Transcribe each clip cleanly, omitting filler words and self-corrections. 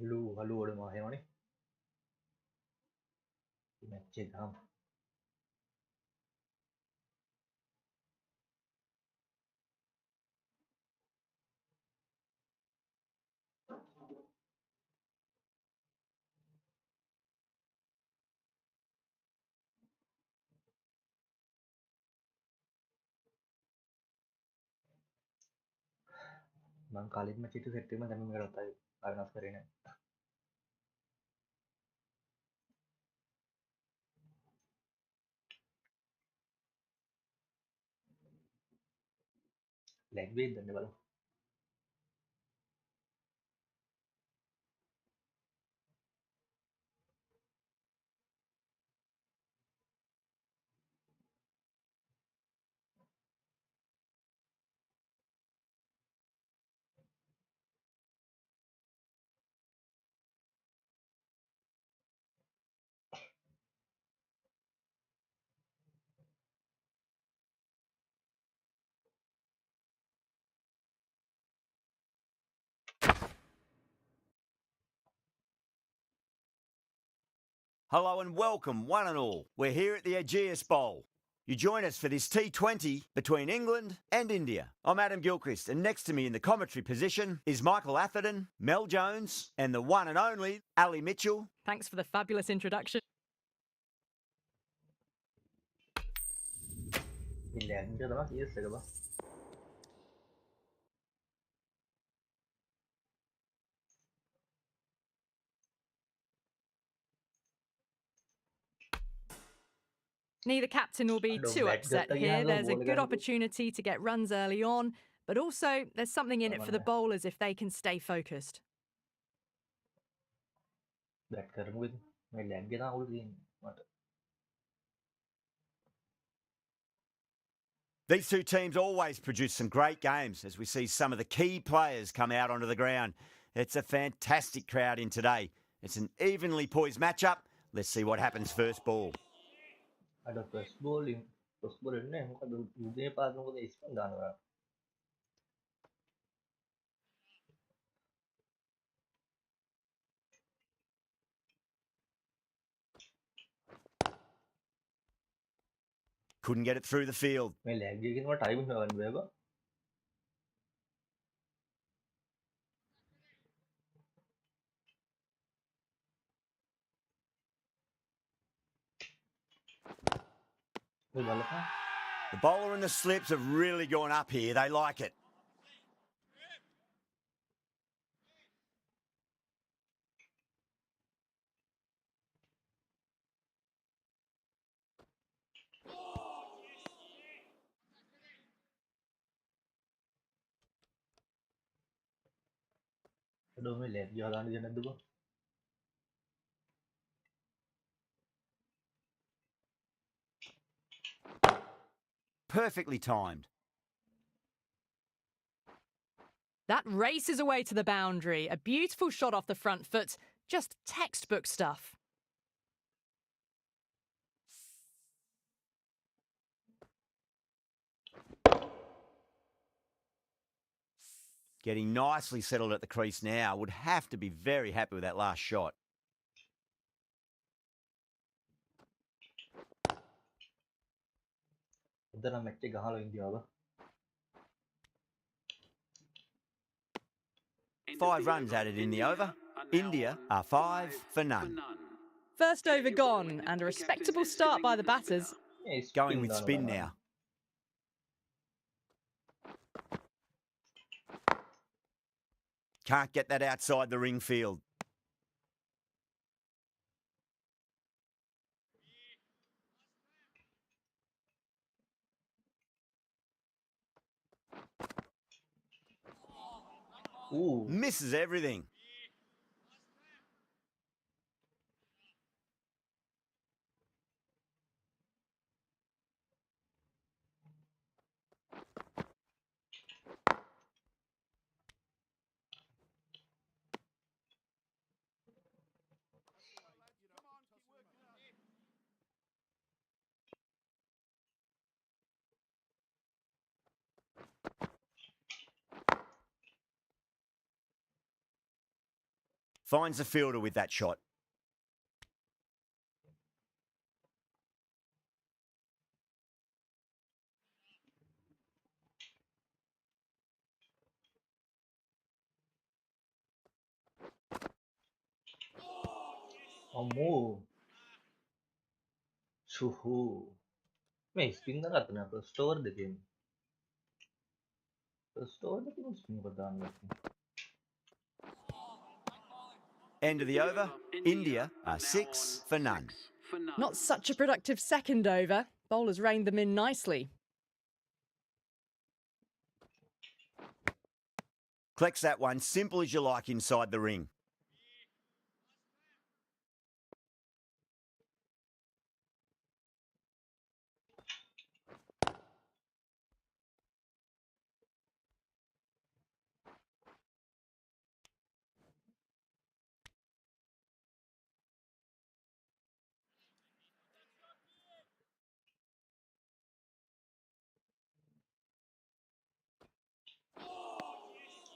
හලුවඩ මහයවනේ මැච්චේ ගහමු. මං කලින්ම චිතු සෙට්ටීම දැම කරත්තයි අරනස් කරන ලැක්වේ දන්න බල Hello and welcome, one and all. We're here at the Aegeus Bowl. You join us for this T20 between England and India. I'm Adam Gilchrist, and next to me in the commentary position is Michael Atherton, Mel Jones, and the one and only Ali Mitchell. Thanks for the fabulous introduction. Neither captain will be too upset here. There's a good opportunity to get runs early on, but also there's something in it for the bowlers if they can stay focused. These two teams always produce some great games as we see some of the key players come out onto the ground. It's a fantastic crowd in today. It's an evenly poised matchup. Let's see what happens first ball. ada first ball ini මොකද උදේ pass මොකද ඉස්පන් දානවා Couldn't get it through the field. මේ lag එකකින් මට time ගන්න බෑබා The bowler and the slips have really gone up here. They like it. අඩෝ මේ ලැග් එක හදාන්න දෙන්නේ නැද්ද බා Perfectly timed. That races away to the boundary. A beautiful shot off the front foot. Just textbook stuff. Getting nicely settled at the crease now. Would have to be very happy with that last shot. එදනම් match එක ගහලා ඉන්දියාව 5 runs added in the over. India are 5 for none. First over gone, and a respectable start by the batters. Going with spin now. Can't get that outside the ring field. Ooh. Misses everything. Finds the fielder with that shot. Ammo. Suhu. May spin na natin na store dekin. Store dekin spin ko daan natin. End of the over. India are 6 for none. Not such a productive second over. Bowlers reined them in nicely. Collects that one simple as you like inside the ring.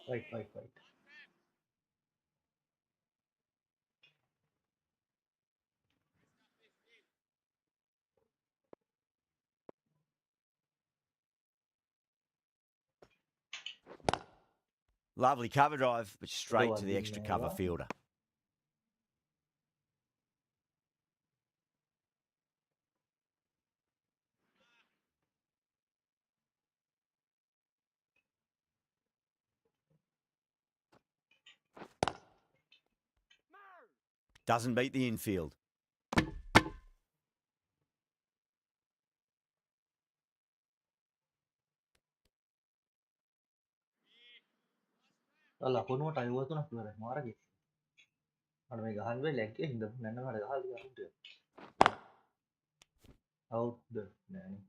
Right. Lovely cover drive, but straight to the extra cover fielder. Doesn't beat the infield. Alah, aku mau tahu tu nak keluar marah gitu. Ada megahan be lagi hinda nana ada hal yang udah. Out the nani.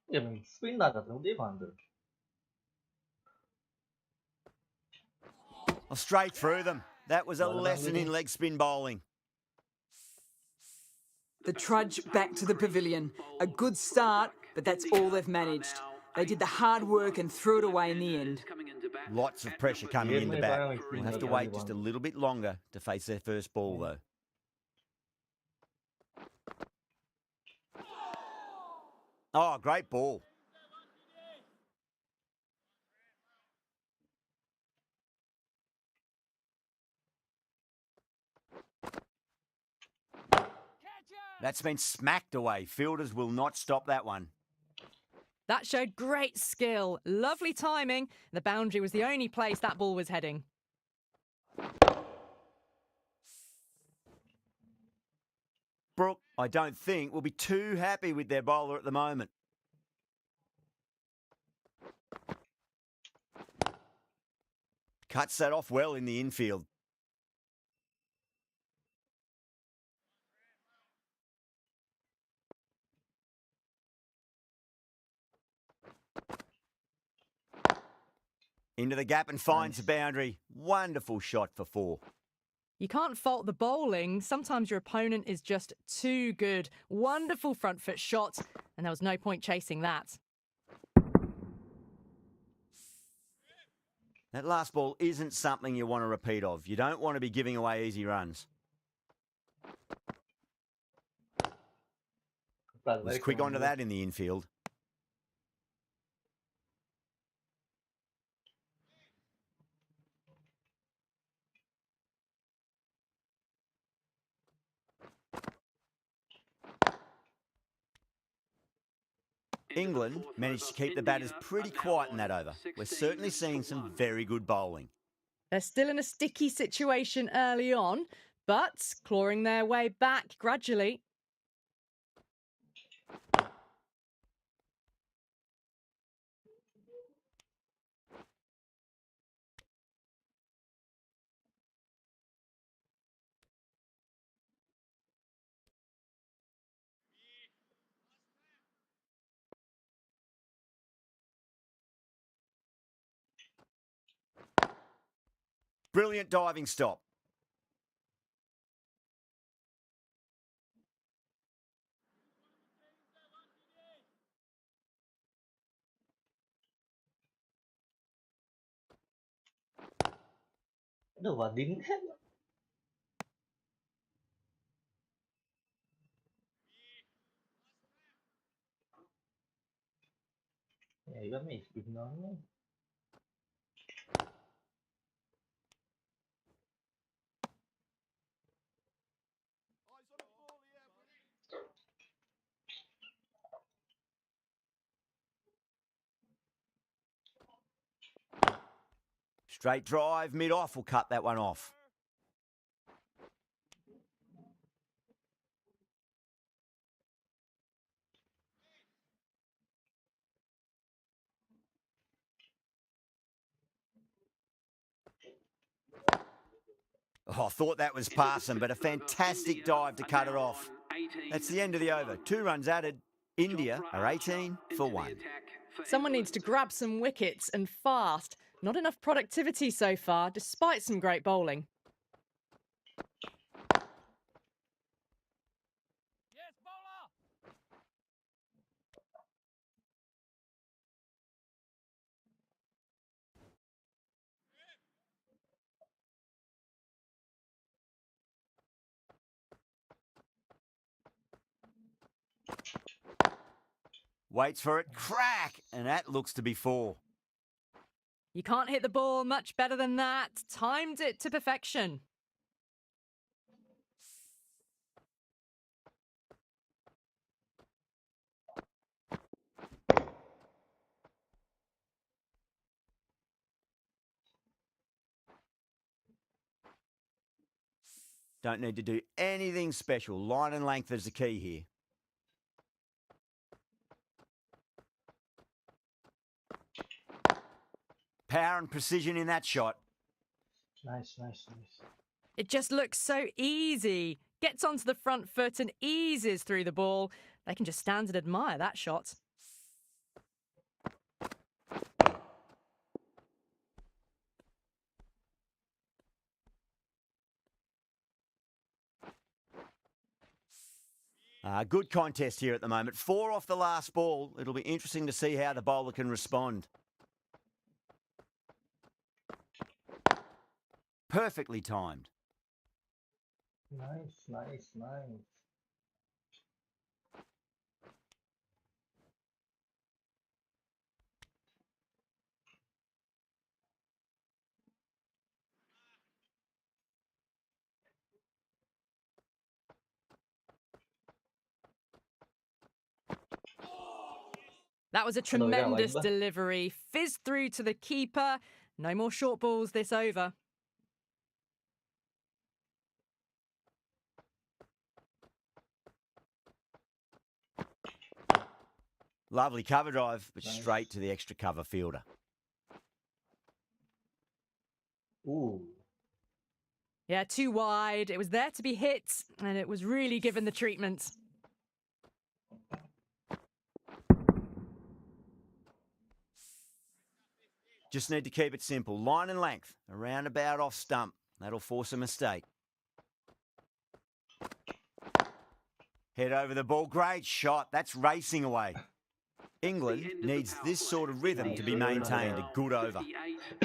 Ya, spin dah kata udah bandel. Straight through them. That was a lesson in leg spin bowling. The trudge back to the pavilion. A good start, but that's all they've managed. They did the hard work and threw it away in the end. Lots of pressure coming in the bat. We'll have to wait just a little bit longer to face their first ball, though. Oh, great ball. That's been smacked away. Fielders will not stop that one. That showed great skill. Lovely timing. The boundary was the only place that ball was heading. Brooke, I don't think, will be too happy with their bowler at the moment. Cuts that off well in the infield. Into the gap and finds the boundary. Wonderful shot for 4. You can't fault the bowling. Sometimes your opponent is just too good. Wonderful front foot shot, and there was no point chasing that. That last ball isn't something you want to repeat of. You don't want to be giving away easy runs. Was quick onto that in the infield. England managed to keep the batters pretty quiet in that over. We're certainly seeing some very good bowling. They're still in a sticky situation early on, but clawing their way back gradually. Brilliant diving stop. Aduh, Wading kan. Ya, iba may speed na ano. Straight drive, mid-off will cut that one off. Oh, I thought that was passing, but a fantastic dive to cut it off. That's the end of the over. 2 runs added. India are 18 for 1. Someone needs to grab some wickets and fast. Not enough productivity so far, despite some great bowling. Waits for it, crack, and that looks to be 4. You can't hit the ball much better than that. Timed it to perfection. Don't need to do anything special. Line and length is the key here. Power and precision in that shot. Nice. It just looks so easy. Gets onto the front foot and eases through the ball. They can just stand and admire that shot. Good contest here at the moment. 4 off the last ball. It'll be interesting to see how the bowler can respond. Perfectly timed. Nice. That was a tremendous delivery. Fizzed through to the keeper. No more short balls this over. Lovely cover drive, but straight to the extra cover fielder. Ooh. Yeah, too wide. It was there to be hit, and it was really given the treatment. Just need to keep it simple. Line and length, around about off stump. That'll force a mistake. Head over the ball. Great shot. That's racing away. England needs this sort of rhythm to be maintained. A good over.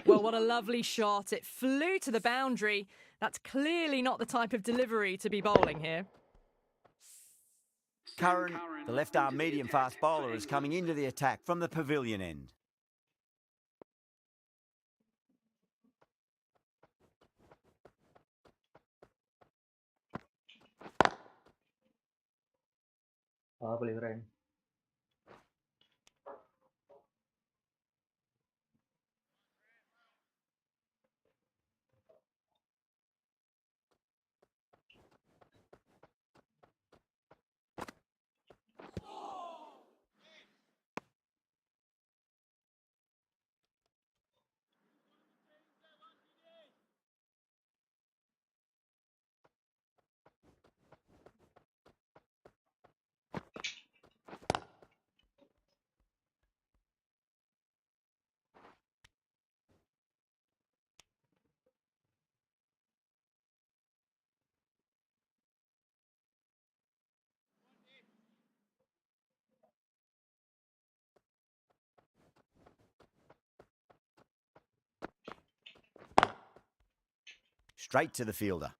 Well, what a lovely shot. It flew to the boundary. That's clearly not the type of delivery to be bowling here. Curran, the left-arm medium-fast bowler, is coming into the attack from the pavilion end. Oh, paling keren. straight to the fielder.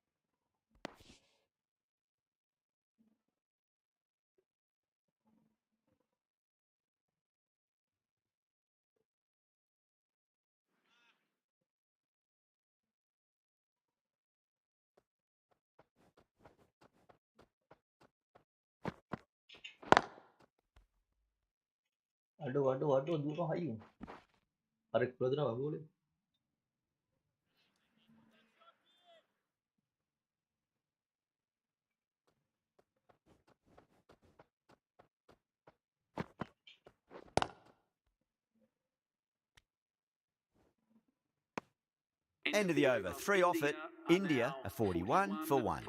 Aduh, dulu hayu. Tarik bola tu dah boleh. End of the over. 3 off it. India are 41 for 1.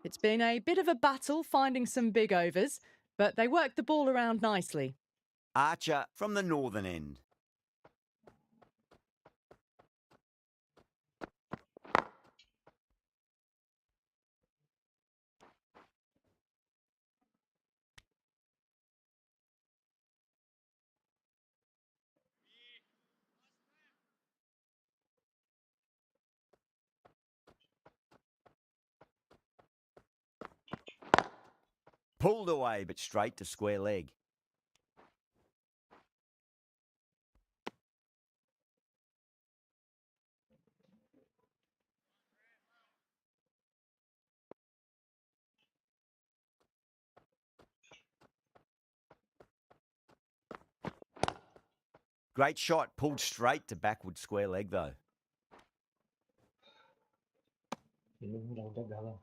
It's been a bit of a battle finding some big overs, but they worked the ball around nicely. Archer from the northern end. Pulled away, but straight to square leg. Great shot, pulled straight to backward square leg though. Ini udah gagal.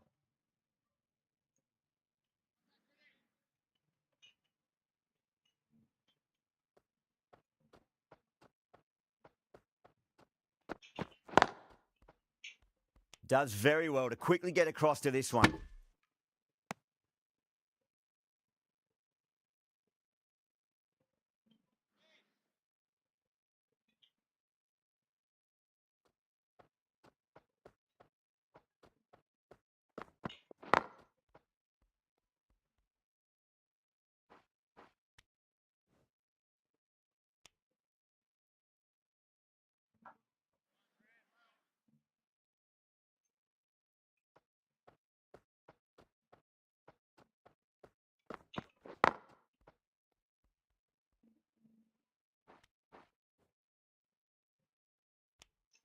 Does very well to quickly get across to this one.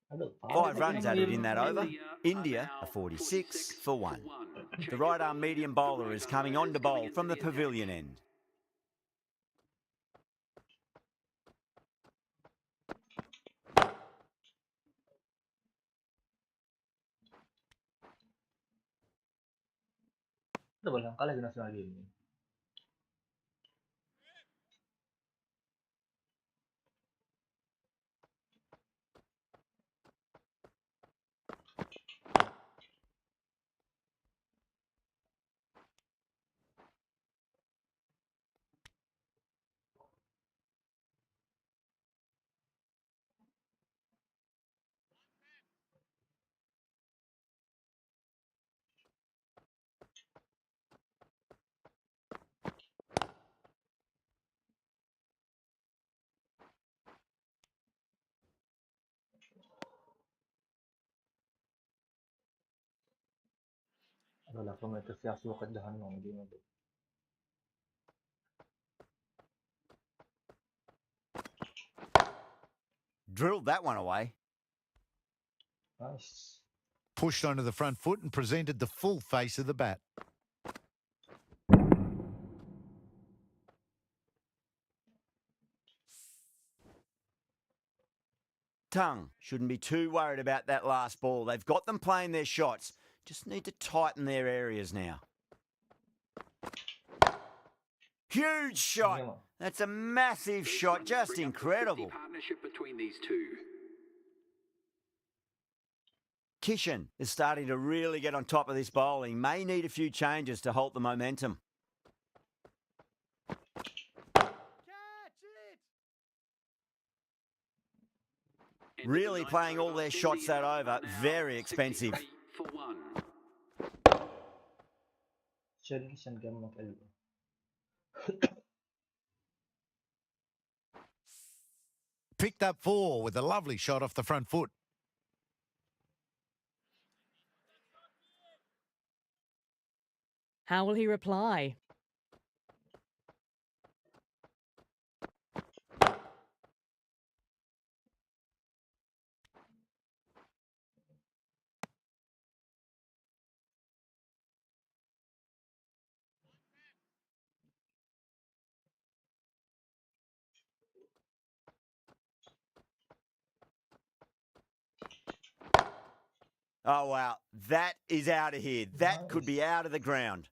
Aduh, 5 runs added in that over. India are 46 for 1. The right arm medium bowler is coming on to bowl from the pavilion end. Udah berangkat lagi nasional ini. Aduh, lah pemain tersiasu ke jahanam dia tu. Drilled that one away. Nice. Pushed onto the front foot and presented the full face of the bat. Tongue shouldn't be too worried about that last ball. They've got them playing their shots. Just need to tighten their areas now. Huge shot. That's a massive shot. Just incredible. Partnership between these two. Kishan is starting to really get on top of this bowling. May need a few changes to halt the momentum. Really playing all their shots that over. Very expensive. Kishan game nak elok. Picked up 4 with a lovely shot off the front foot. How will he reply? Oh, wow. That is out of here. That could be out of the ground.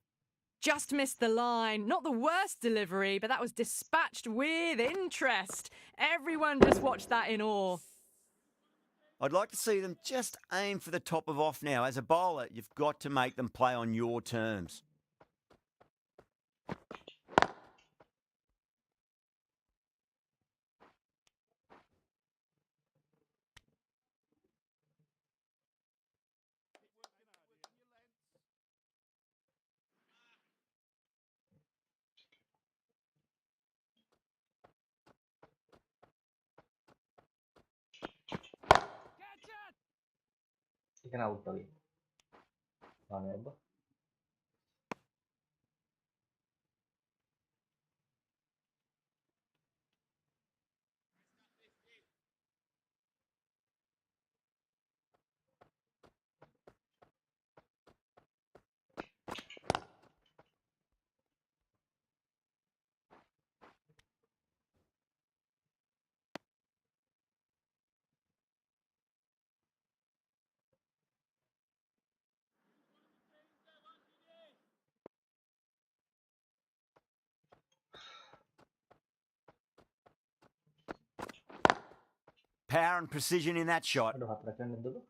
Just missed the line. Not the worst delivery, but that was dispatched with interest. Everyone just watched that in awe. I'd like to see them just aim for the top of off now. As a bowler, you've got to make them play on your terms. Ikan out kali. Mana ya, Bah? Power and precision in that shot. Aduh, hat trick-nya dulu.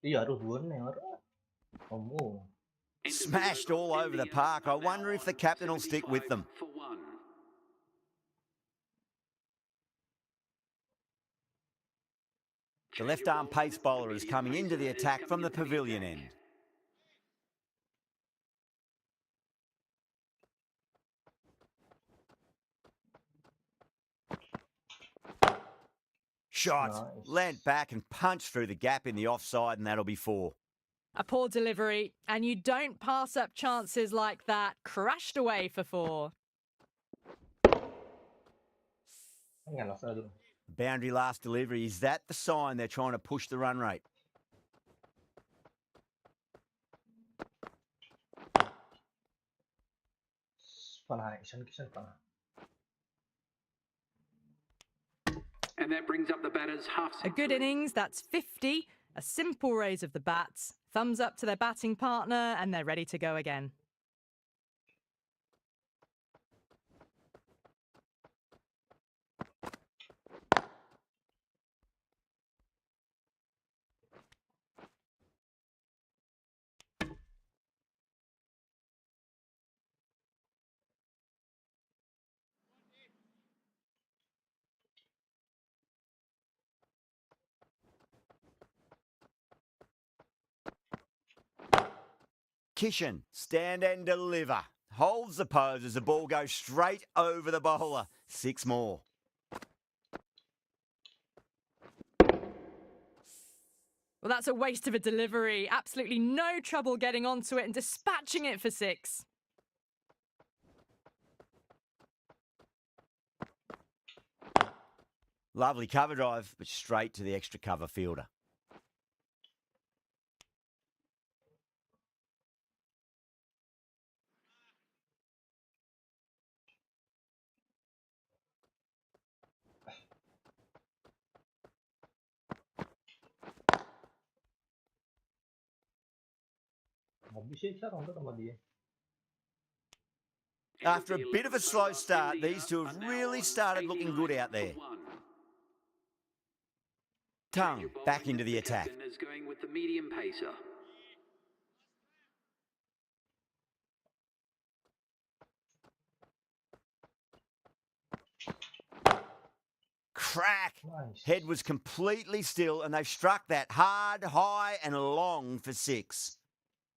Iya, harus dua nih orang. Oh. Smashed all over the park. I wonder if the captain will stick with them. The left-arm pace bowler is coming into the attack from the pavilion end. Shot. Nice. Leant back and punched through the gap in the offside, and that'll be 4. A poor delivery, and you don't pass up chances like that. Crashed away for 4. Nggak langsung dulu. Boundary last delivery. Is that the sign they're trying to push the run rate? Panah, Isan panah. And that brings up the batter's half A good innings, that's 50. A simple raise of the bats. Thumbs up to their batting partner, and they're ready to go again. Kishan, stand and deliver. Holds the pose as the ball goes straight over the bowler. 6 more. Well, that's a waste of a delivery. Absolutely no trouble getting onto it and dispatching it for 6. Lovely cover drive, but straight to the extra cover fielder. After a bit of a slow start, these two have really started looking good out there. Tongue back into the attack. Is going with the medium pacer. Crack! Nice. Head was completely still, and they've struck that hard, high and long for 6.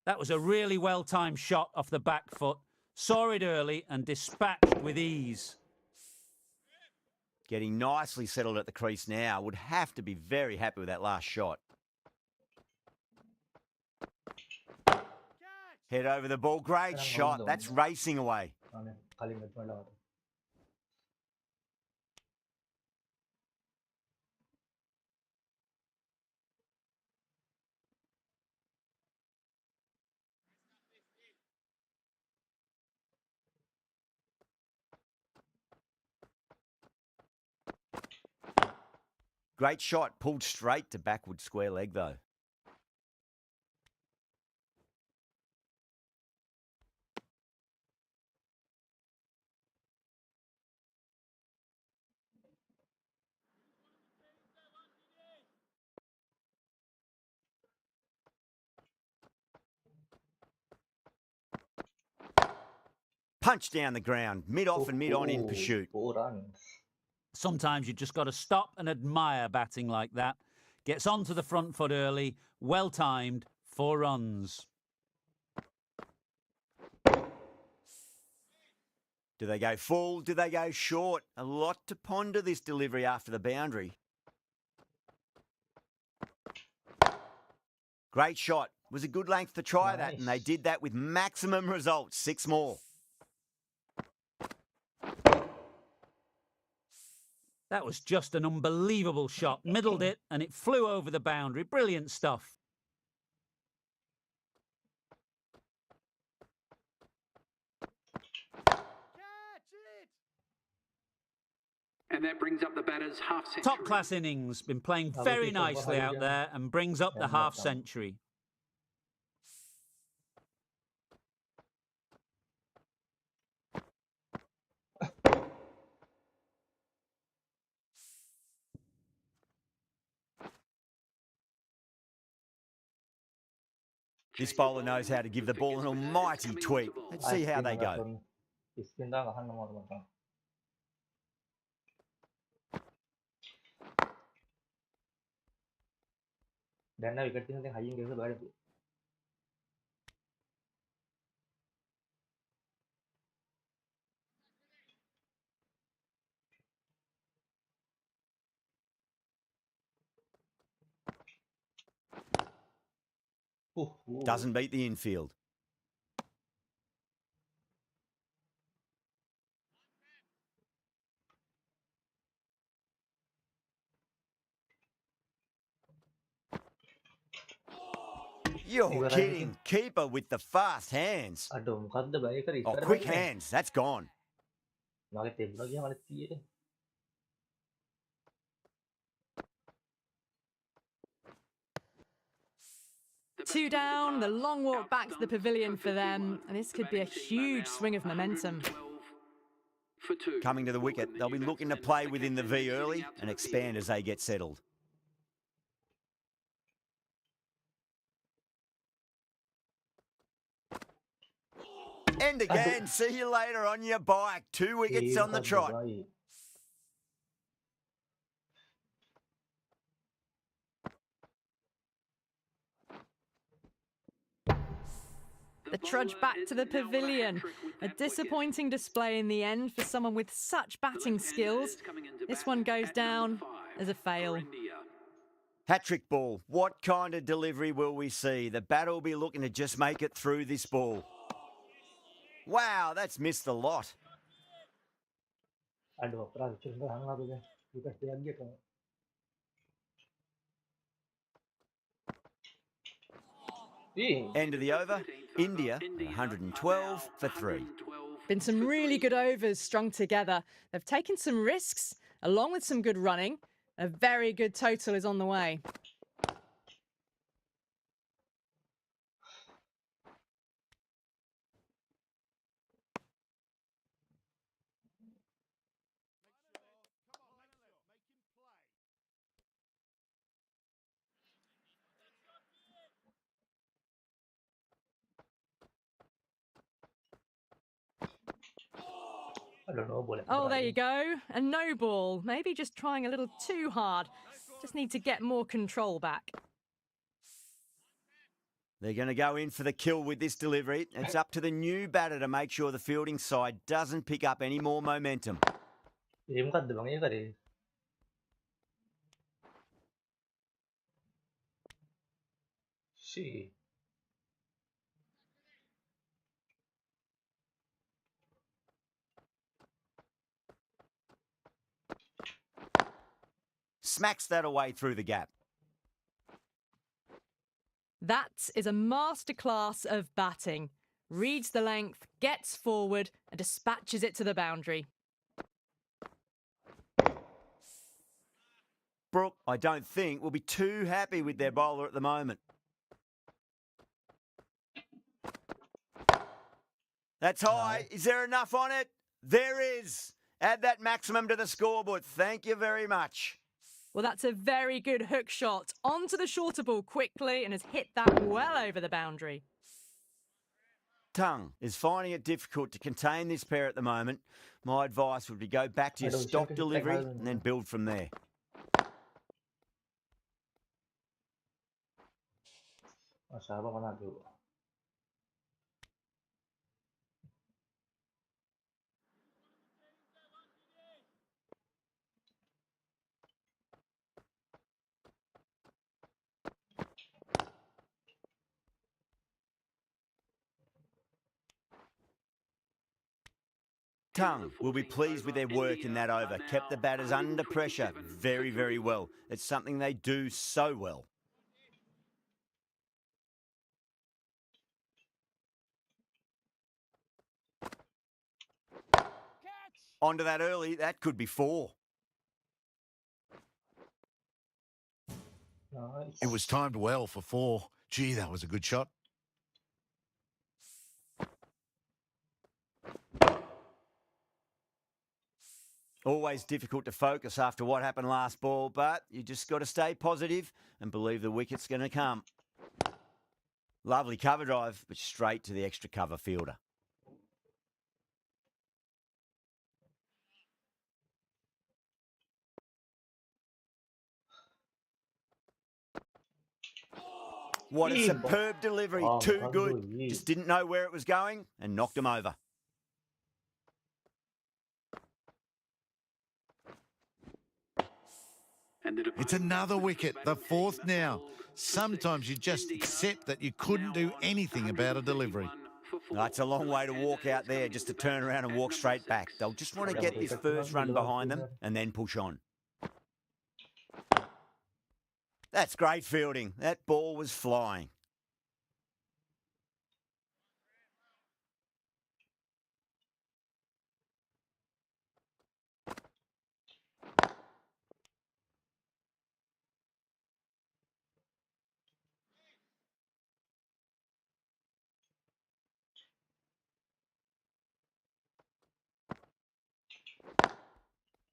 That was a really well-timed shot off the back foot. Saw it early and dispatched with ease. Getting nicely settled at the crease now. Would have to be very happy with that last shot. Head over the ball. Great shot. That's racing away. Great shot. Pulled straight to backward square leg, though. Punch down the ground, mid-off and mid-on in pursuit. 4 runs. Sometimes you just got to stop and admire batting like that. Gets onto the front foot early, well timed, 4 runs. Do they go full? Do they go short? A lot to ponder this delivery after the boundary. Great shot. Was a good length to try that, and they did that with maximum results. 6 more. That was just an unbelievable shot. Middled it, and it flew over the boundary. Brilliant stuff. And that brings up the batter's half-century. Top-class innings. Been playing very nicely out there and brings up the half-century. This bowler knows how to give the ball an almighty tweak. Let's see how they go. Dan wicket tinggal haying dia sebab ada. Doesn't beat the infield. You're kidding. Keeper with the fast hands. Oh, quick hands. That's gone. Two down, the long walk back to the pavilion for them, and this could be a huge swing of momentum. Coming to the wicket, they'll be looking to play within the V early and expand as they get settled. And again, see you later on your bike. 2 wickets on the trot. The trudge back to the pavilion. A disappointing display in the end for someone with such batting skills. This one goes down as a fail. Hat-trick ball. What kind of delivery will we see? The batter will be looking to just make it through this ball. Wow, that's missed a lot. End of the over, India 112 for 3. Been some really good overs strung together. They've taken some risks, along with some good running. A very good total is on the way. Oh, there you go. A no ball. Maybe just trying a little too hard. Just need to get more control back. They're going to go in for the kill with this delivery. It's up to the new batter to make sure the fielding side doesn't pick up any more momentum. smacks that away through the gap. That is a masterclass of batting. Reads the length, gets forward, and dispatches it to the boundary. Brooke, I don't think, will be too happy with their bowler at the moment. That's high. Is there enough on it? There is. Add that maximum to the scoreboard. Thank you very much. Well, that's a very good hook shot. Onto the shorter ball quickly and has hit that well over the boundary. Tongue is finding it difficult to contain this pair at the moment. My advice would be go back to your stock delivery and then build from there. Masa apa mana dulu? Tongue will be pleased with their work in that over. Kept the batters under pressure very, very well. It's something they do so well. Onto that early, that could be 4. Nice. It was timed well for 4. Gee, that was a good shot. Always difficult to focus after what happened last ball, but you just got to stay positive and believe the wicket's going to come. Lovely cover drive, but straight to the extra cover fielder. What a superb delivery. Too good. Just didn't know where it was going and knocked him over. It's another wicket, the 4th now. Sometimes you just accept that you couldn't do anything about a delivery. That's a long way to walk out there just to turn around and walk straight back. They'll just want to get this first run behind them and then push on. That's great fielding. That ball was flying.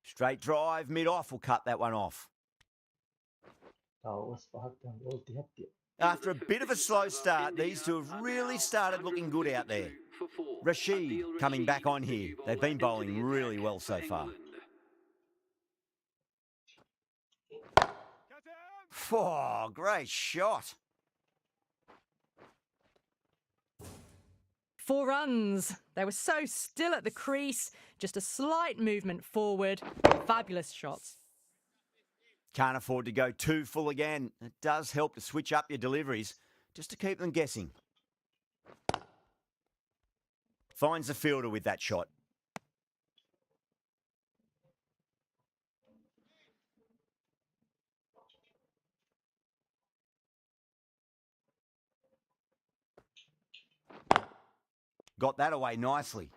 Straight drive, mid-off will cut that one off. After a bit of a slow start, these two have really started looking good out there. Rashid coming back on here. They've been bowling really well so far. Oh, great shot. 4 runs. They were so still at the crease. Just a slight movement forward. Fabulous shots. Can't afford to go too full again. It does help to switch up your deliveries just to keep them guessing. Finds the fielder with that shot. Got that away nicely.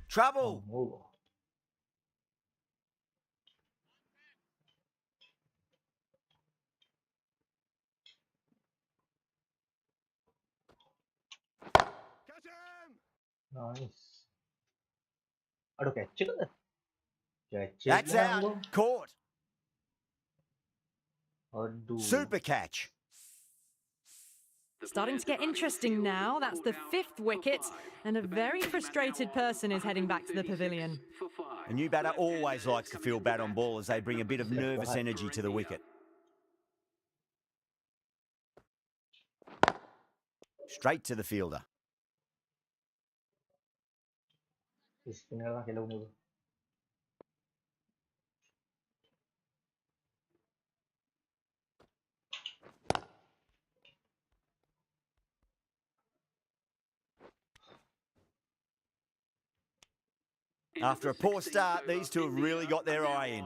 Trouble! Nice. Aduh, catch kan? That's out. Caught. Aduh. Super catch. Starting to get interesting now. That's the 5th wicket, and a very frustrated person is heading back to the pavilion. A new batter always likes to feel bat on ball as they bring a bit of nervous energy to the wicket. Straight to the fielder. After a poor start, these two have really got their eye in.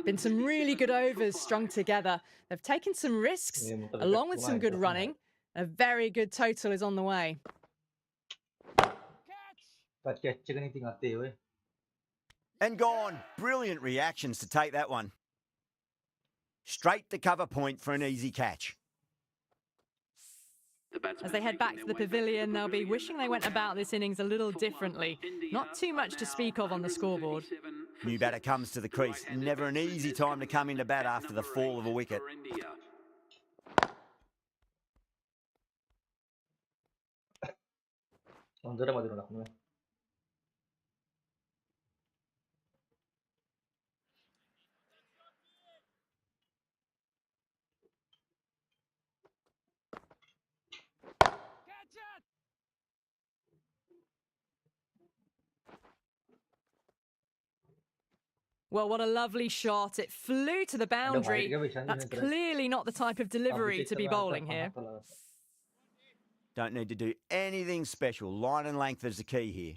Been some really good overs strung together. They've taken some risks, Ini muka along wicket with some lumayan good tuh. running. A very good total is on the way. Tak catch kan ini tinggal teh weh. And gone. Brilliant reactions to take that one. Straight to cover point for an easy catch. As they head back to the pavilion, they'll be wishing they went about this innings a little differently. Not too much to speak of on the scoreboard. New batter comes to the crease. Never an easy time to come into bat after the fall of a wicket. Ondora mati nak ni. Well, what a lovely shot. It flew to the boundary. That's clearly not the type of delivery to be bowling here. Don't need to do anything special. Line and length is the key here.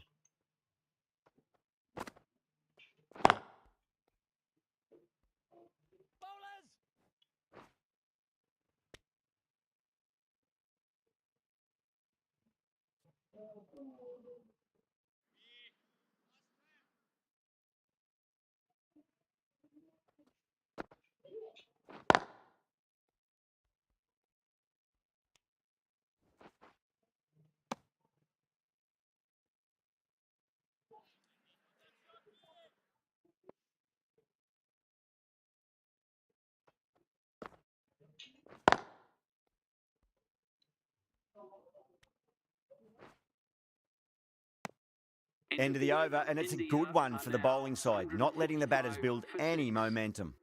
End of the over, and it's a good one for the bowling side, not letting the batters build any momentum.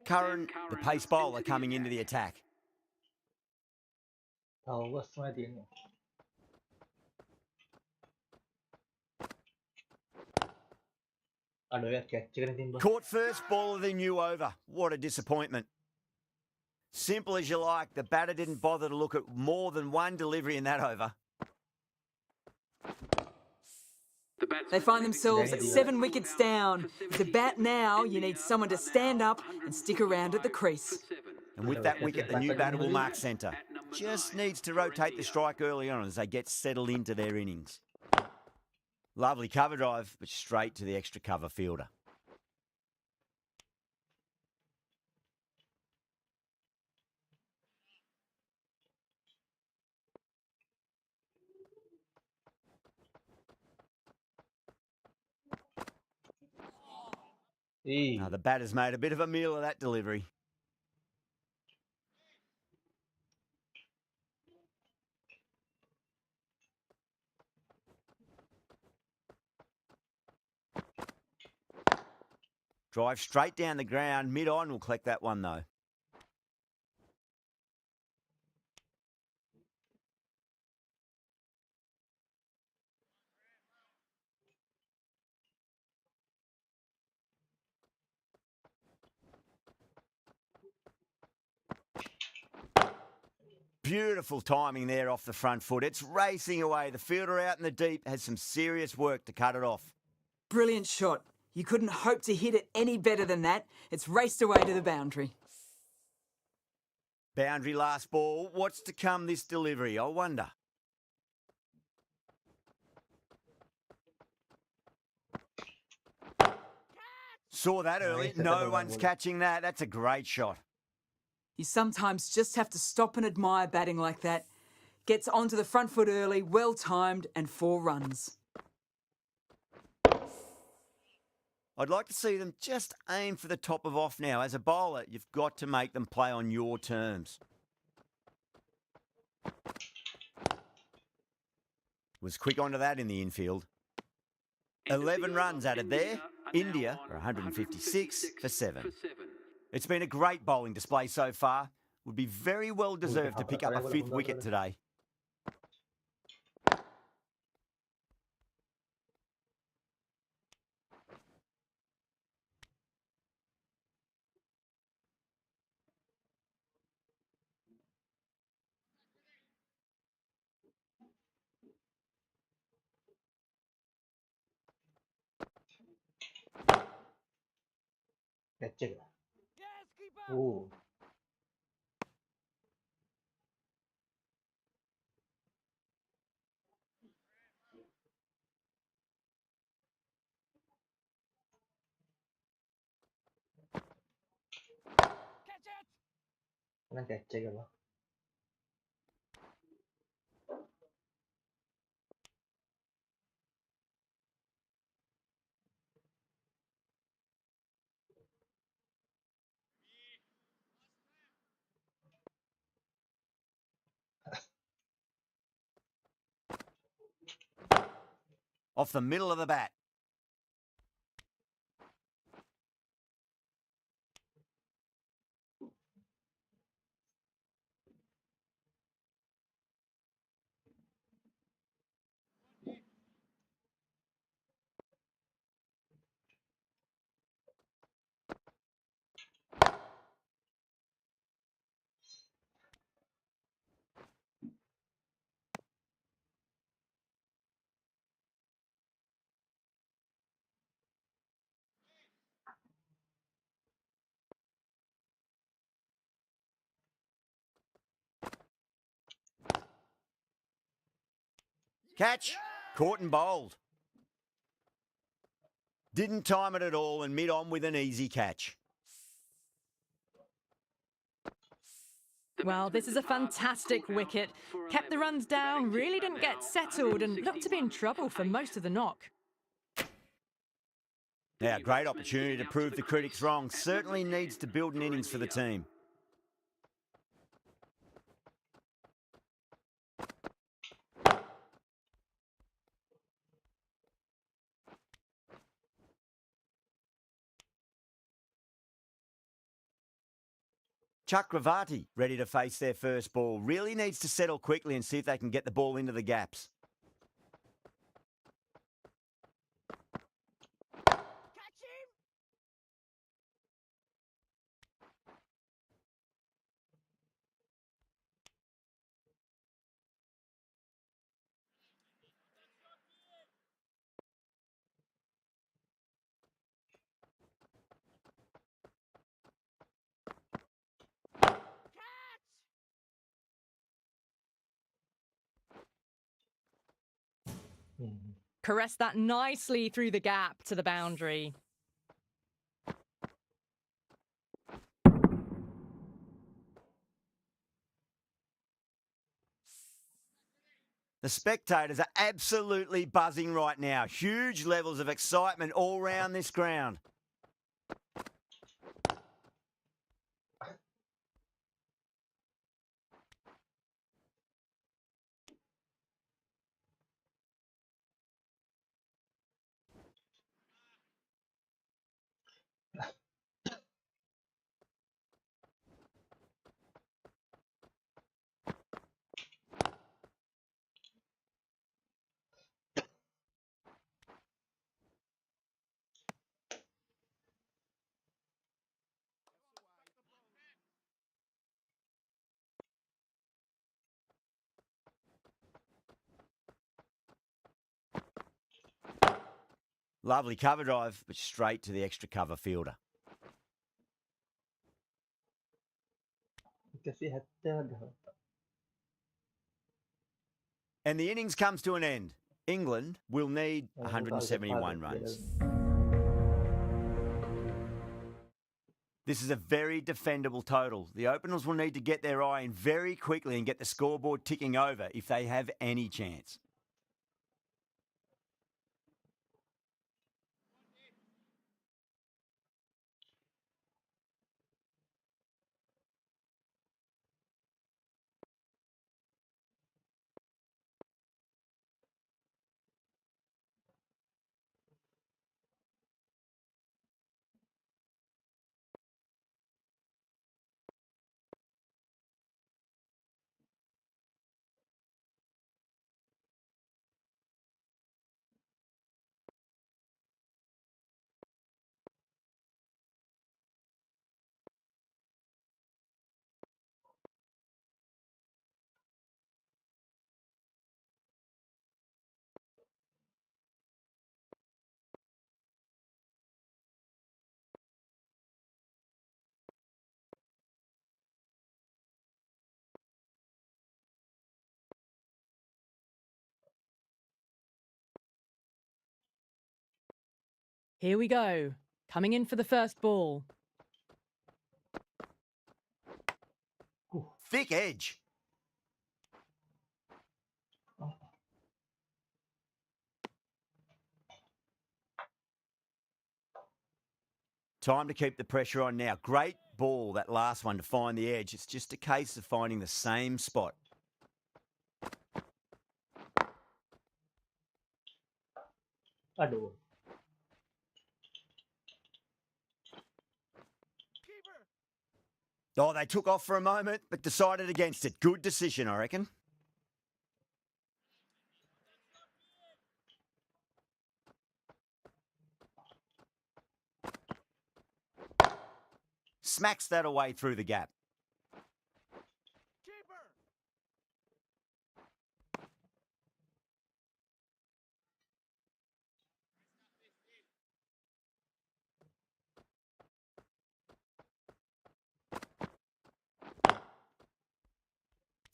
Curran, the pace bowler, coming into the attack. Awas mati ini. Aduh ya catch kan ini. Caught first ball of the new over. What a disappointment. Simple as you like, the batter didn't bother to look at more than one delivery in that over. They find themselves 7 wickets down. To bat now, you need someone to stand up and stick around at the crease. And with that wicket, the new batter will mark centre. Just needs to rotate the strike early on as they get settled into their innings. Lovely cover drive, but straight to the extra cover fielder. Now the batter's made a bit of a meal of that delivery. Drive straight down the ground. Mid-on will collect that one, though. Beautiful timing there off the front foot. It's racing away. The fielder out in the deep has some serious work to cut it off. Brilliant shot. You couldn't hope to hit it any better than that. It's raced away to the boundary. Boundary last ball. What's to come this delivery, I wonder? Saw that early. No one's catching that. That's a great shot. You sometimes just have to stop and admire batting like that. Gets onto the front foot early, well timed, and 4 runs. I'd like to see them just aim for the top of off now. As a bowler, you've got to make them play on your terms. Was quick onto that in the infield. 11 runs added there. India are 156 for 7. It's been a great bowling display so far. Would be very well deserved to pick up a 5th wicket today. Lecek lah. Oh, kan lecek apa? Off the middle of the bat. Catch. Caught and bowled. Didn't time it at all and mid-on with an easy catch. Well, this is a fantastic wicket. Kept the runs down, really didn't get settled and looked to be in trouble for most of the knock. Now, great opportunity to prove the critics wrong. Certainly needs to build an innings for the team. Chakravarti ready to face their first ball. Really needs to settle quickly and see if they can get the ball into the gaps. Caressed that nicely through the gap to the boundary. The spectators are absolutely buzzing right now. Huge levels of excitement all round this ground. Lovely cover drive, but straight to the extra cover fielder. Kasih hati dah. And the innings comes to an end. England will need 171 runs. This is a very defendable total. The openers will need to get their eye in very quickly and get the scoreboard ticking over if they have any chance. Here we go. Coming in for the first ball. Thick edge. Time to keep the pressure on now. Great ball, that last one, to find the edge. It's just a case of finding the same spot. Aduh. Oh, they took off for a moment, but decided against it. Good decision, I reckon. Smacks that away through the gap.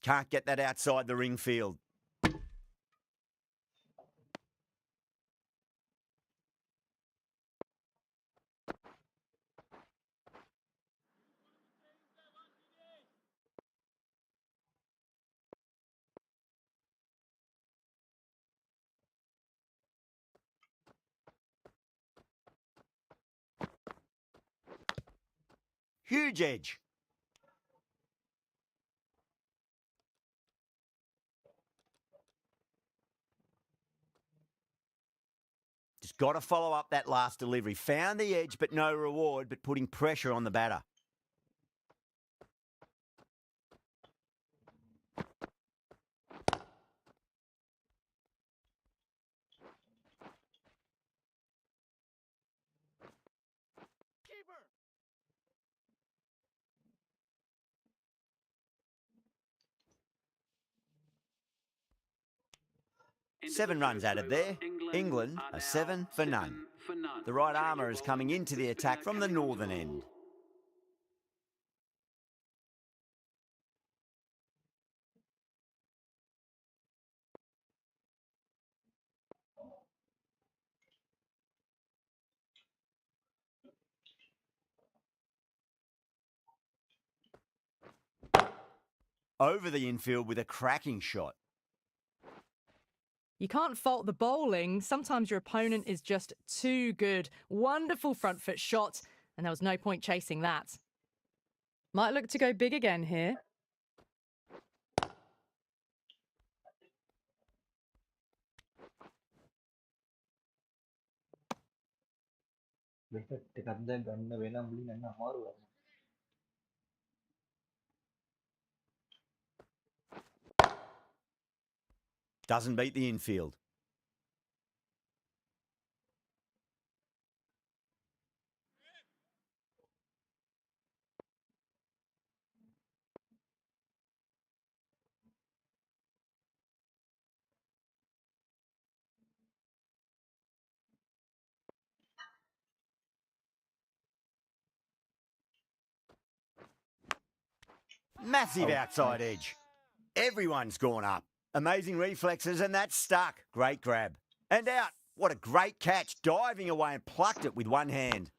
Can't get that outside the ring field. Huge edge. Just got to follow up that last delivery. Found the edge, but no reward, but putting pressure on the batter. Seven runs added there. England are 7 for none. The right armour is coming into the attack from the northern end. Over the infield with a cracking shot. You can't fault the bowling. Sometimes your opponent is just too good. Wonderful front foot shot, and there was no point chasing that. Might look to go big again here. Better dekat dah ganda වෙනම් බලින් යන්න අමාරුයි. Doesn't beat the infield. Massive outside edge. Everyone's gone up. Amazing reflexes, and that's stuck. Great grab. And out. What a great catch. Diving away and plucked it with one hand.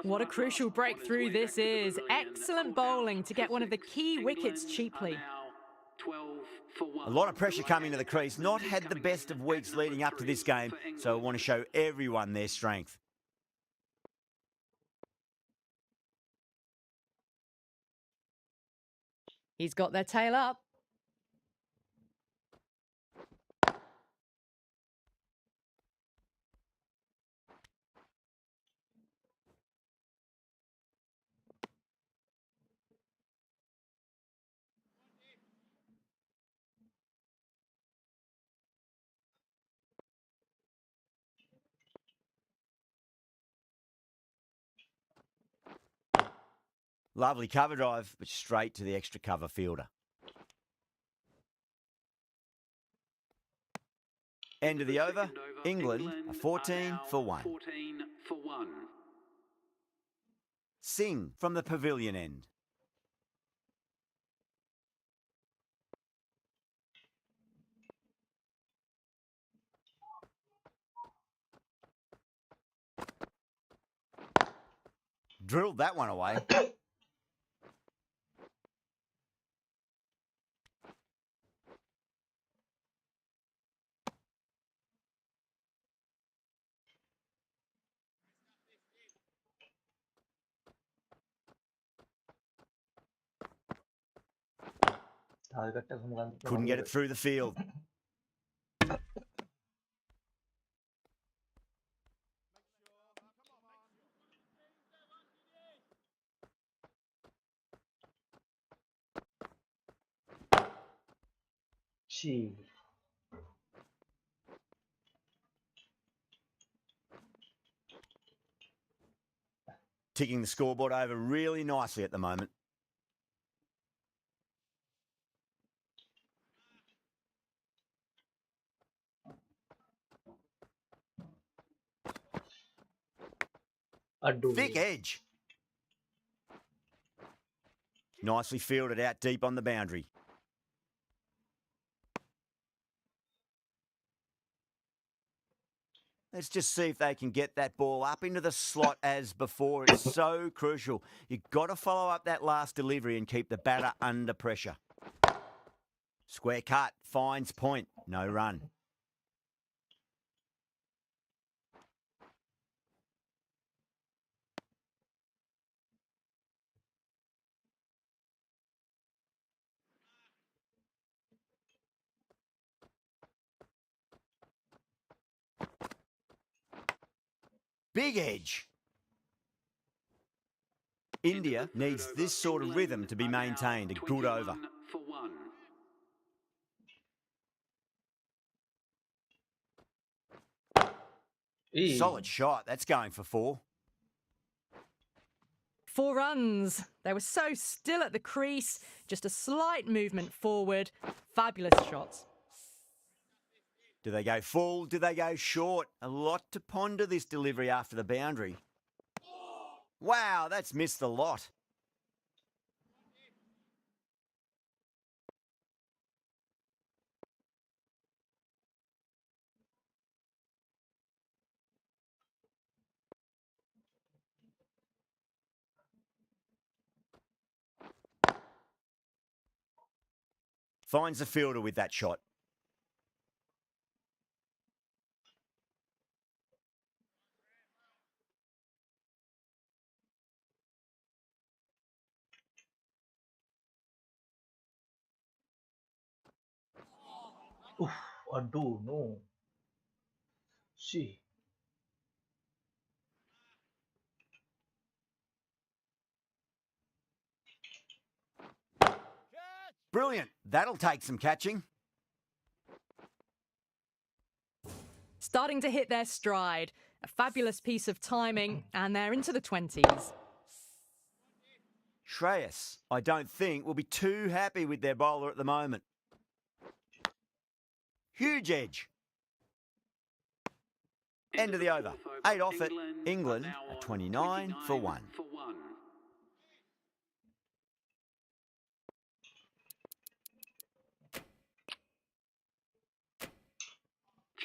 What a crucial breakthrough this is. Excellent bowling to get one of the key wickets cheaply. A lot of pressure coming to the crease. Not had the best of weeks leading up to this game, so I want to show everyone their strength. He's got their tail up. Lovely cover drive, but straight to the extra cover fielder. End of the over. England are 14 for 1. Singh from the pavilion end. drilled that one away. Targetnya kamu Couldn't get it through the field. Gee. Ticking the scoreboard over really nicely at the moment. Aduh. Thick edge. Nicely fielded out deep on the boundary. Let's just see if they can get that ball up into the slot as before. It's so crucial. You've got to follow up that last delivery and keep the batter under pressure. Square cut, finds point, no run. Big edge. India needs this sort of rhythm to be maintained. A good over. For 1. Ih, Solid shot. That's going for 4. 4 runs. They were so still at the crease. Just a slight movement forward. Fabulous shots. Do they go full? Do they go short? A lot to ponder this delivery after the boundary. Wow, that's missed the lot. Finds the fielder with that shot. aduh, no. Gee. Brilliant. That'll take some catching. Starting to hit their stride. A fabulous piece of timing, and they're into the 20s. Shreyas, I don't think, will be too happy with their bowler at the moment. Huge edge. End of the over. 8 off it. England at 29 for 1.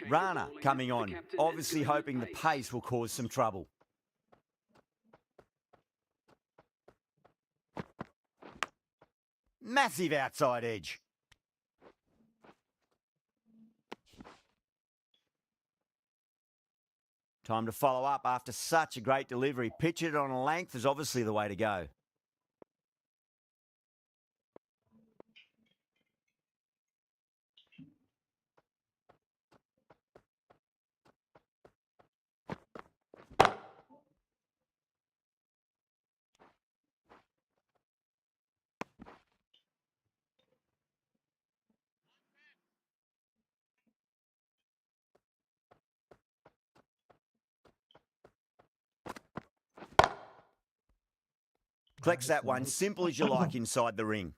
Rana coming on, obviously hoping the pace will cause some trouble. Massive outside edge. Time to follow up after such a great delivery. Pitch it on a length is obviously the way to go. Clicks that one, simple as you like inside the ring.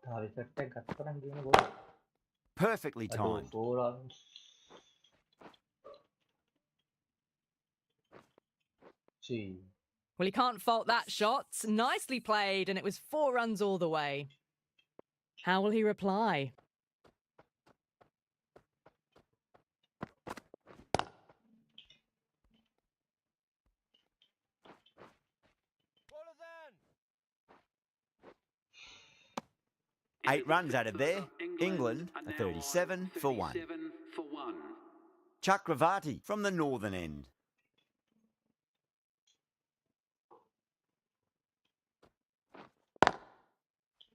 Harus attack katakan gini bos. Perfectly Aduh, timed. 4 runs. See. Well, he can't fault that shot. Nicely played, and it was 4 runs all the way. How will he reply? Eight runs out of there. England are are now 37 for 1. 37 for 1. Chakravarti from the northern end.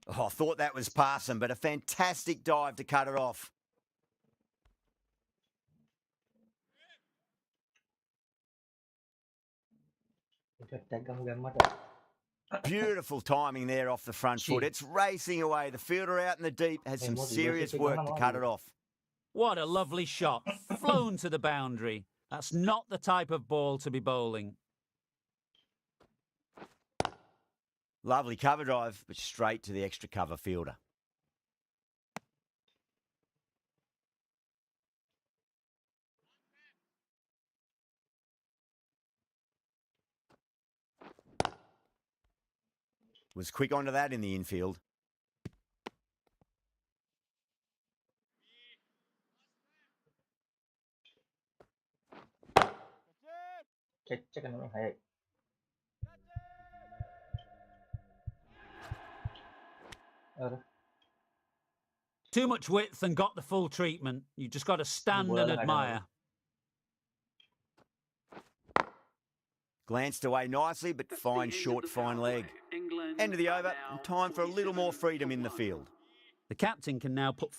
Oh, I thought that was passing, but a fantastic dive to cut it off. Attack kamu gambar. Beautiful timing there off the front foot. It's racing away. The fielder out in the deep has some serious work to cut it off. What a lovely shot. Flown to the boundary. That's not the type of ball to be bowling. Lovely cover drive, but straight to the extra cover fielder. Was quick onto that in the infield. Cek kan namanya hayai. Too much width and got the full treatment. You just got to stand Bola and lah kadang. admire. Glanced away nicely, but fine short, fine leg. End of the over, and time for a little more freedom in the field. The captain can now put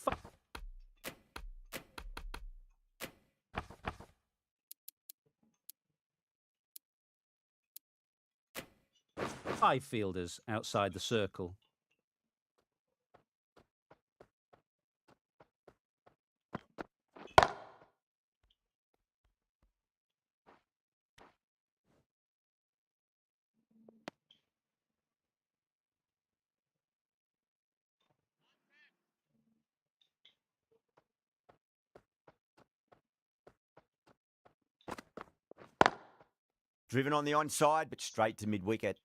five fielders outside the circle. Driven on the onside, but straight to mid-wicket.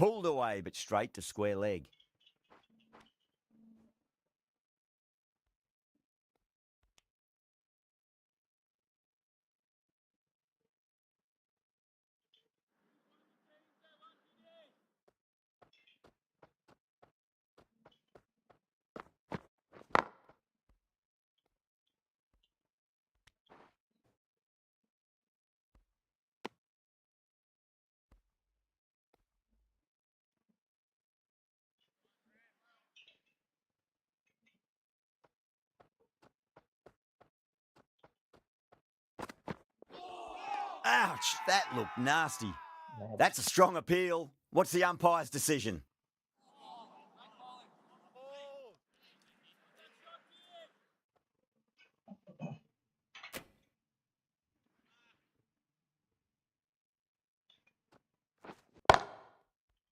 Pulled away, but straight to square leg. Ouch, that looked nasty. That's a strong appeal. What's the umpire's decision?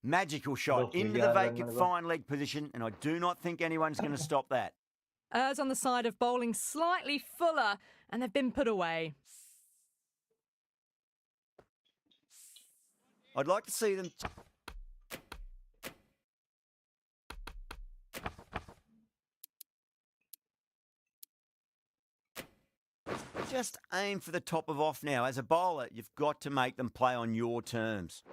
Magical shot into the vacant fine leg position, and I do not think anyone's going to stop that. Errs on the side of bowling slightly fuller, and they've been put away. I'd like to see them... Just aim for the top of off now. As a bowler, you've got to make them play on your terms.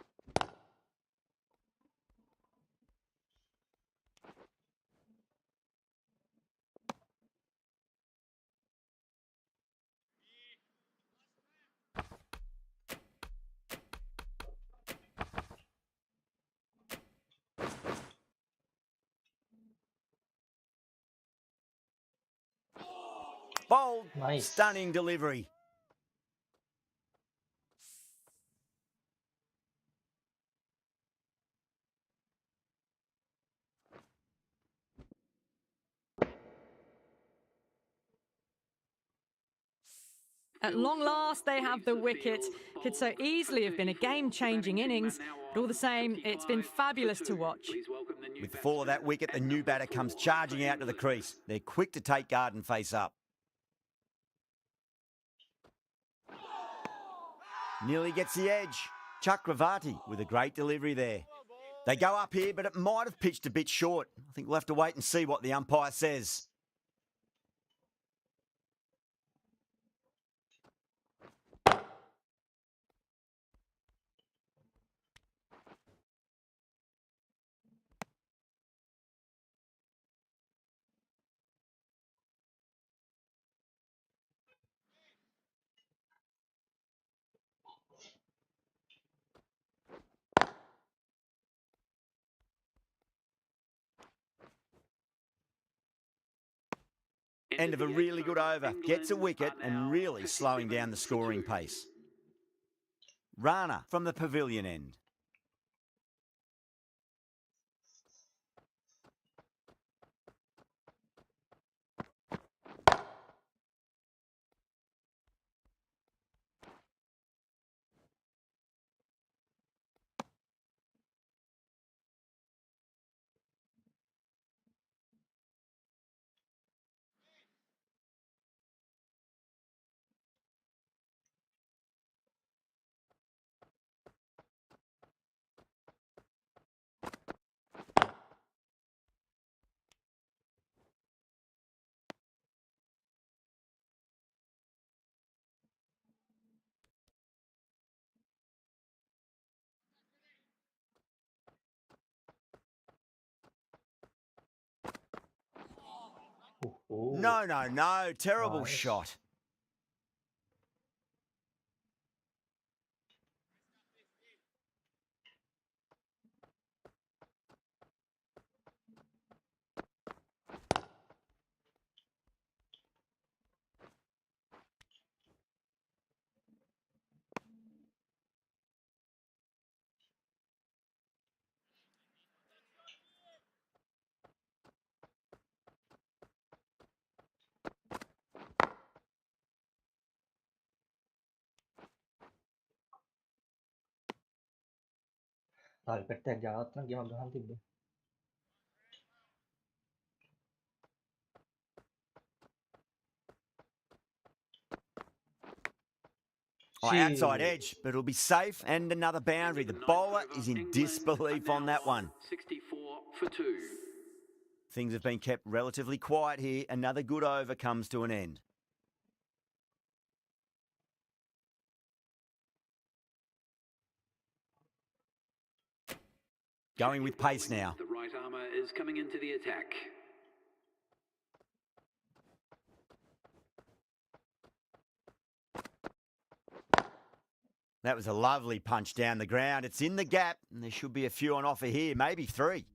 Bold, Nice. stunning delivery. At long last, they have the wicket. Could so easily have been a game-changing innings, but all the same, it's been fabulous to watch. With the fall of that wicket, the new batter comes charging out to the crease. They're quick to take guard and face up. Nearly gets the edge. Chakravarti with a great delivery there. They go up here, but it might have pitched a bit short. I think we'll have to wait and see what the umpire says. End of a really good over. Gets a wicket and really slowing down the scoring pace. Rana from the pavilion end. Oh, No. Terrible nice. shot. Rồi, cái giờ nó chỉ làm tìm đi. Oh, outside edge, but it'll be safe and another boundary. The bowler is in disbelief on that one. 64 for 2. Things have been kept relatively quiet here. Another good over comes to an end. Going with pace now. The right armour is coming into the attack. That was a lovely punch down the ground. It's in the gap, and there should be a few on offer here, maybe 3.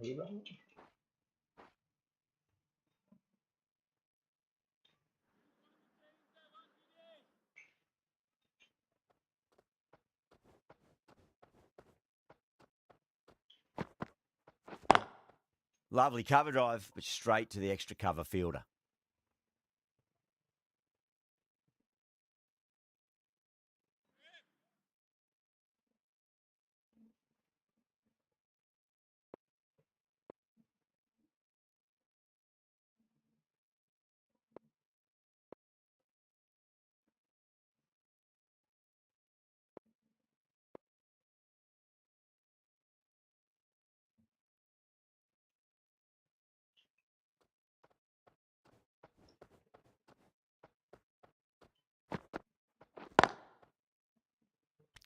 Hay lắm. Lovely cover drive, but straight to the extra cover fielder.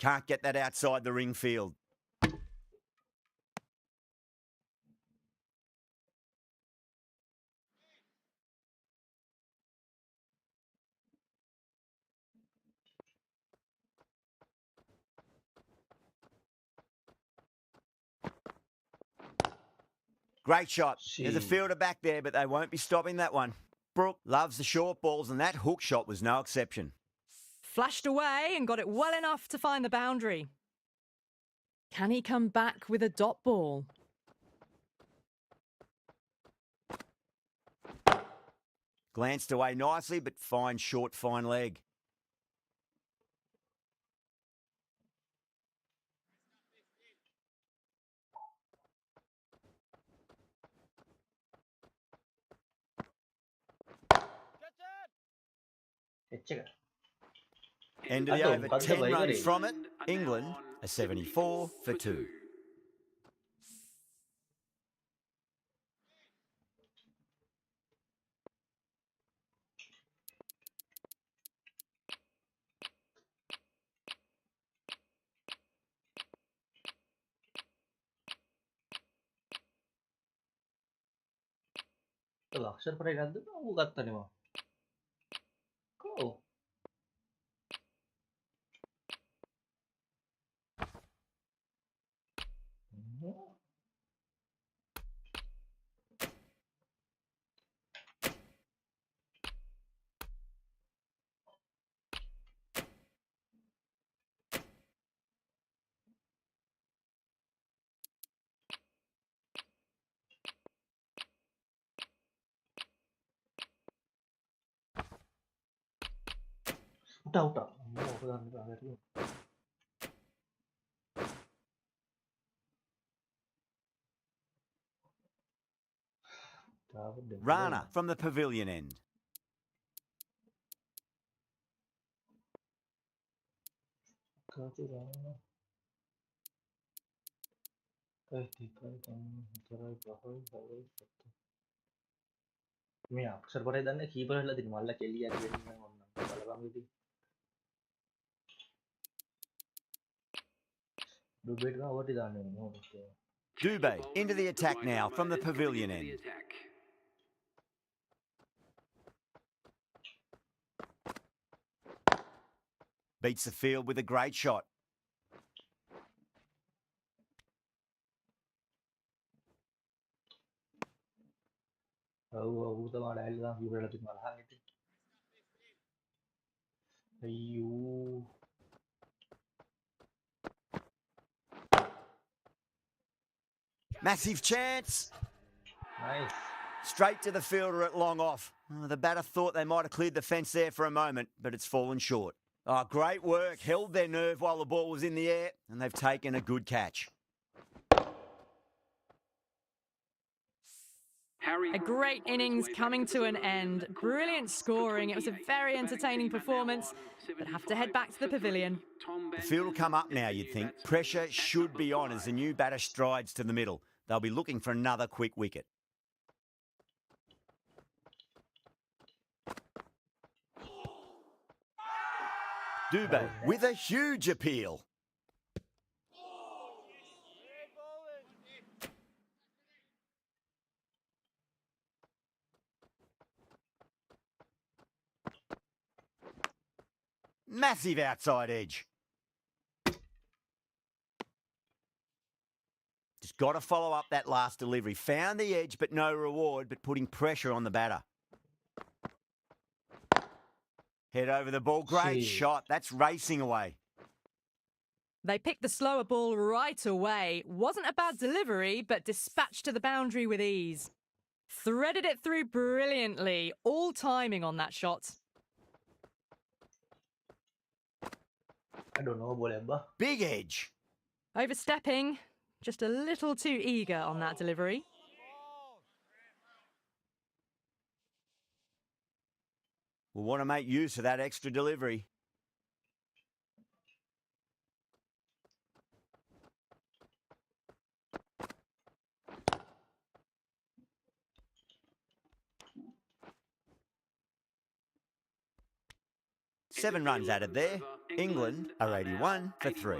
Can't get that outside the ring field. Great shot. There's a Shit. fielder back there, but they won't be stopping that one. Brooke loves the short balls, and that hook shot was no exception. Flashed away and got it well enough to find the boundary. Can he come back with a dot ball? Glanced away nicely, but fine short, fine leg. Check. End of the Aduh, over, bukan 10 terbaik runs tadi. from it. England, a 74 for 2. अक्षर पर एक वो करता नहीं वहाँ को udah udah Rana from the pavilion end. මේ අක්ෂර පරේ දන්නේ කීපර් හැදලා තියෙන මල්ල කෙලිය ඇති වෙන්නේ මම බලපන් ඉතින් ඩුබේට් ගා ඔවර් දාන්න වෙනවා ඕනේ Dubé into the attack now from the pavilion end. Beats the field with a great shot. ඔව් තමයි ඇල්ල දාන්න කීපර් හැදලා තියෙන මල්හන් ඉතින් අයියෝ Massive chance. nice Straight to the fielder at long off. Oh, the batter thought they might have cleared the fence there for a moment, but it's fallen short. Oh, great work. Held their nerve while the ball was in the air, and they've taken a good catch. A great innings coming to an end. Brilliant scoring. It was a very entertaining performance, but have to head back to the pavilion. The field will come up now, you'd think. Pressure should be on as the new batter strides to the middle. They'll be looking for another quick wicket. Dubé with a huge appeal. Massive outside edge. Just got to follow up that last delivery. Found the edge, but no reward, but putting pressure on the batter. Head over the ball. Great Shit. shot. That's racing away. They picked the slower ball right away. Wasn't a bad delivery, but dispatched to the boundary with ease. Threaded it through brilliantly. All timing on that shot. I don't know boleh apa Big edge. Overstepping. Just a little too eager on that delivery. We'll want to make use of that extra delivery. Seven runs added there. England are 81 for 3.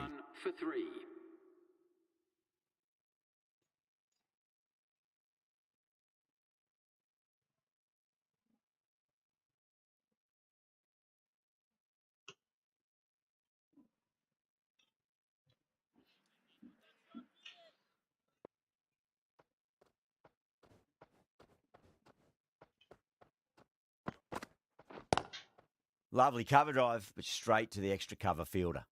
Lovely cover drive, but straight to the extra cover fielder.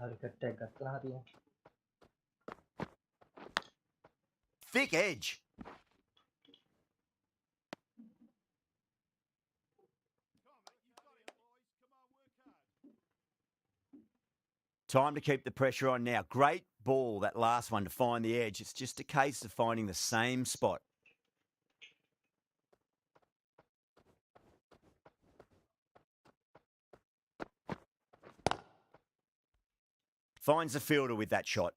Harus attack gatra hati. Thick edge. Time to keep the pressure on now. Great ball, that last one, to find the edge. It's just a case of finding the same spot. Finds the fielder with that shot.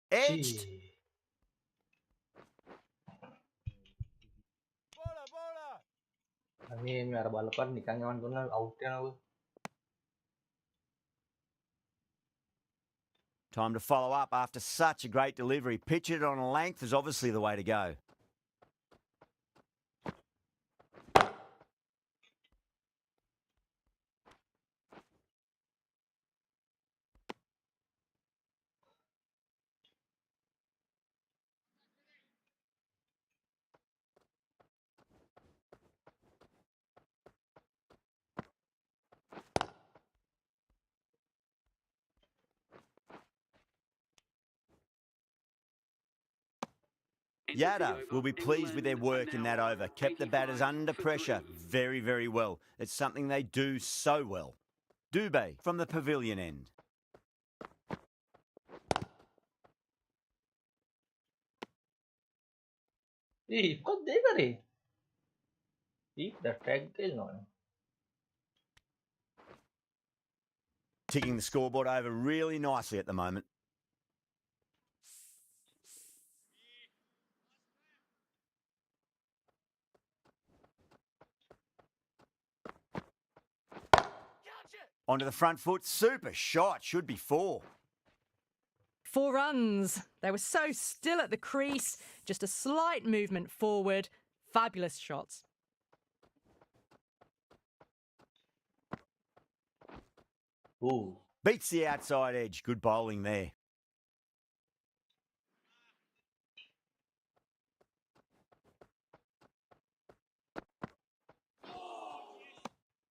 Edged. Ih, ini miara balapan di kangen tuh outnya aku. Time to follow up after such a great delivery. Pitch it on a length is obviously the way to go. Yadav will be pleased with their work in that over. Kept the batters under pressure very, very well. It's something they do so well. Dubé from the pavilion end. Ih, kok dia kali? Ih, udah track kill no. Ticking the scoreboard over really nicely at the moment. Onto the front foot. Super shot. Should be 4. 4 runs. They were so still at the crease. Just a slight movement forward. Fabulous shots. Ooh. Beats the outside edge. Good bowling there.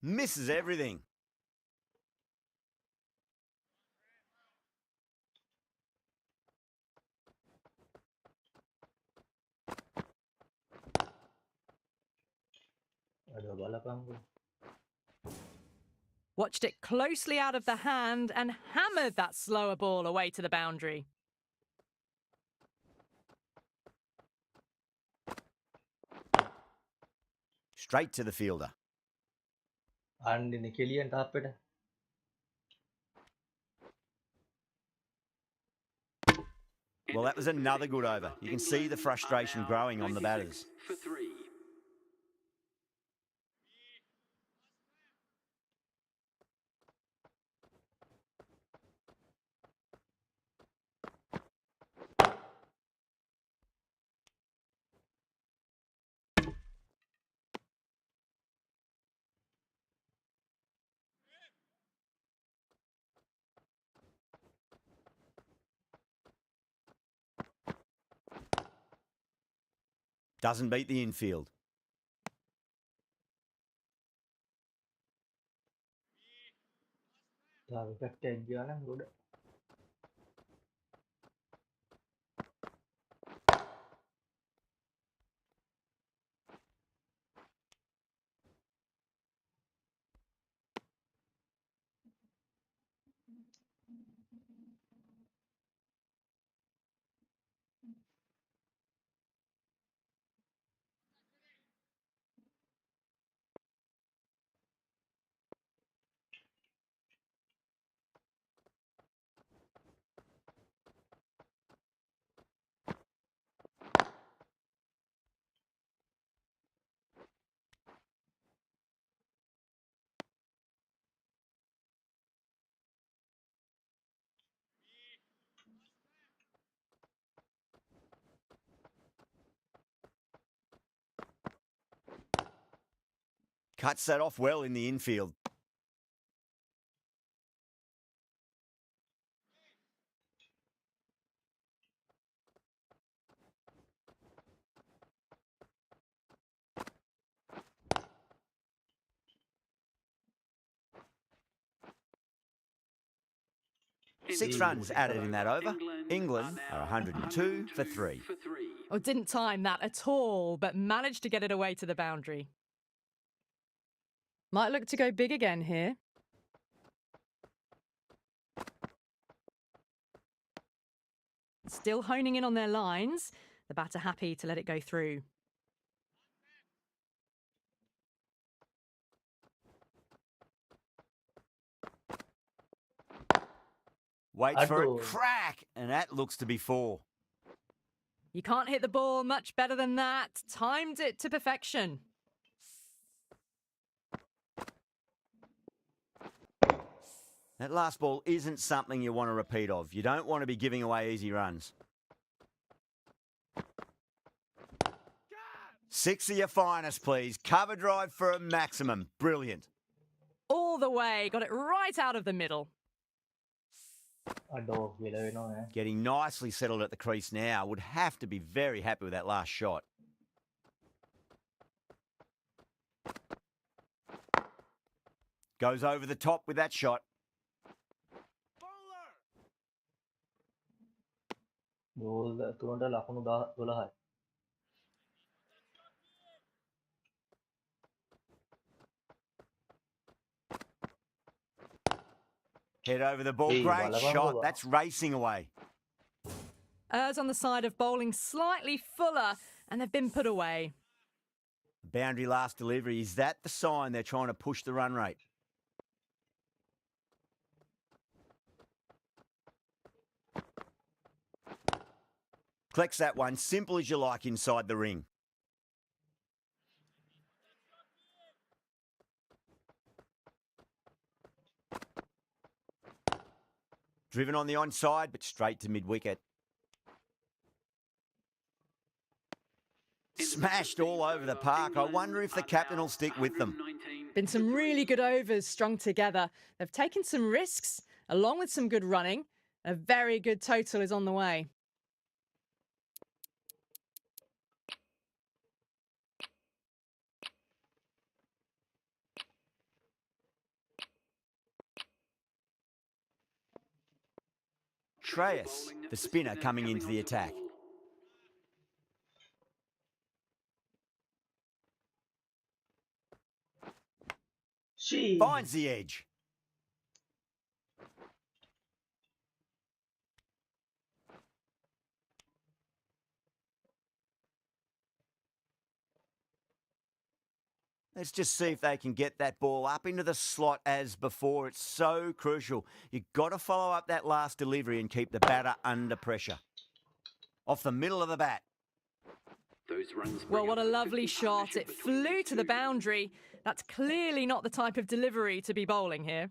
Misses everything. Ada balapan aku. Watched it closely out of the hand and hammered that slower ball away to the boundary. Straight to the fielder. Andi ni Killian tapet. Well, that was another good over. You can see the frustration growing on the batters. For 3. Doesn't beat the infield. Rồi các trên chưa nó cũng được. Cuts that off well in the infield. Six runs added in that over. England are 102 for 3. Oh, didn't time that at all, but managed to get it away to the boundary. Might look to go big again here. Still honing in on their lines. The batter happy to let it go through. Waits for it. Aduh. Crack! And that looks to be 4. You can't hit the ball much better than that. Timed it to perfection. That last ball isn't something you want to repeat of. You don't want to be giving away easy runs. 6 of your finest, please. Cover drive for a maximum. Brilliant. All the way. Got it right out of the middle. Aduh, gila nó nè. Getting nicely settled at the crease now. Would have to be very happy with that last shot. Goes over the top with that shot. Tuan dah lakukan bola hai. Head over the ball. Hey, Great bala bang shot. baba. That's racing away. Errs on the side of bowling slightly fuller, and they've been put away. Boundary last delivery. Is that the sign they're trying to push the run rate? Collects that one. Simple as you like inside the ring. Driven on the onside, but straight to mid-wicket. Smashed all over the park. I wonder if the captain will stick with them. Been some really good overs strung together. They've taken some risks, along with some good running. A very good total is on the way. Treyas, the spinner, coming into the attack. She. Finds the edge. Let's just see if they can get that ball up into the slot as before. It's so crucial. You've got to follow up that last delivery and keep the batter under pressure. Off the middle of the bat. Well, what a lovely shot. It flew to the boundary. That's clearly not the type of delivery to be bowling here.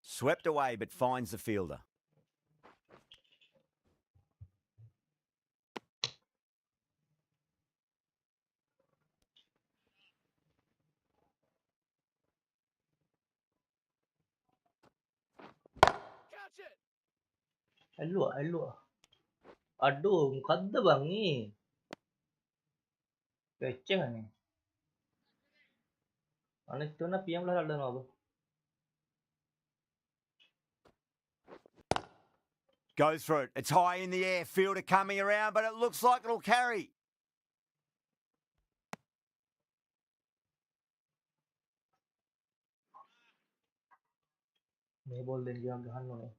Swept away, but finds the fielder. Elok. Aduh, mukadda bang ni. Keceng ni. අනෙක් තුන PM ලා හදනවා බ. Goes for it. It's high in the air. Fielder coming around, but it looks like it'll carry. මේ ball දෙන්න ගියාම ගහන්න ඕනේ.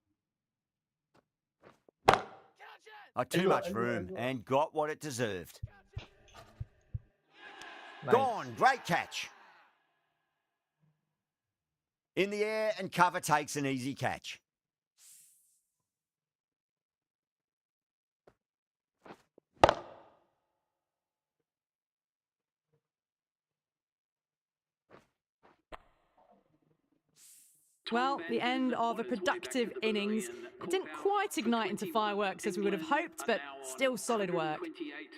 Oh, too much room and got what it deserved. Gone. Great catch. In the air and cover takes an easy catch. Well, the end of a productive innings. It didn't quite ignite into fireworks as we would have hoped, but still solid work.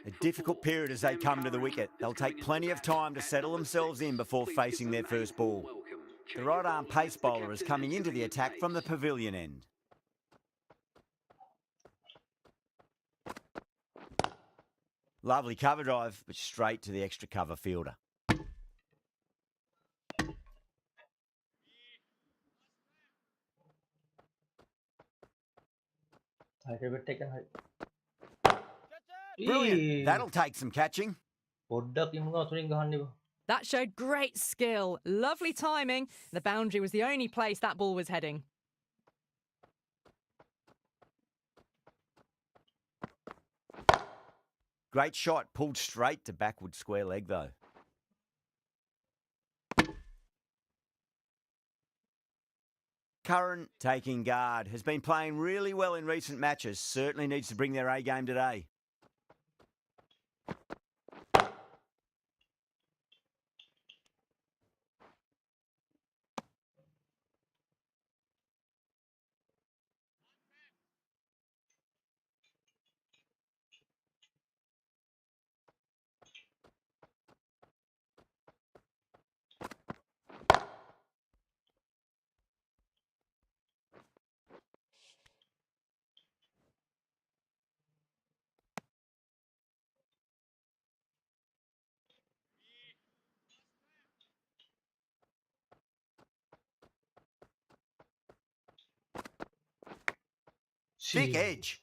A difficult period as they come to the wicket. They'll take plenty of time to settle themselves in before facing their first ball. The right-arm pace bowler is coming into the attack from the pavilion end. Lovely cover drive, but straight to the extra cover fielder. හයිබට් එකෙන් හරි. Brilliant. That'll take some catching. පොඩ්ඩක් ඉමුණා තුලින් ගහන්න ඉබ. That showed great skill. Lovely timing. The boundary was the only place that ball was heading. Great shot. Pulled straight to backward square leg, though. Curran, taking guard, has been playing really well in recent matches. Certainly needs to bring their A game today. Thick edge.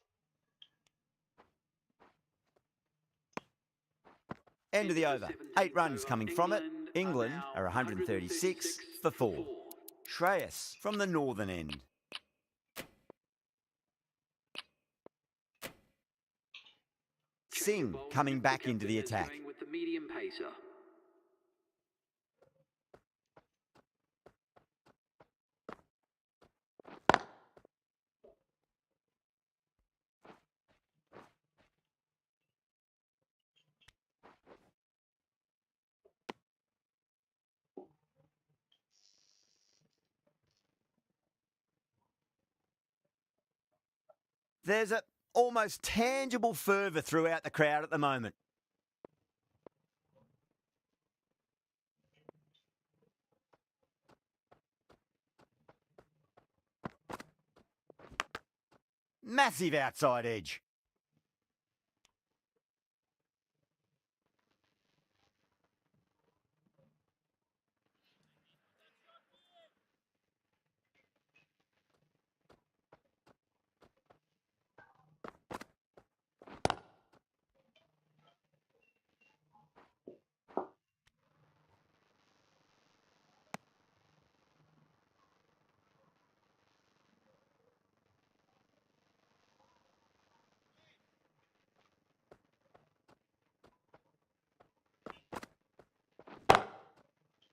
End of the over. 8 runs coming from it. England are 136 for 4. Shreyas from the northern end. Singh coming back into the attack. With the medium pacer. There's a almost tangible fervour throughout the crowd at the moment. Massive outside edge.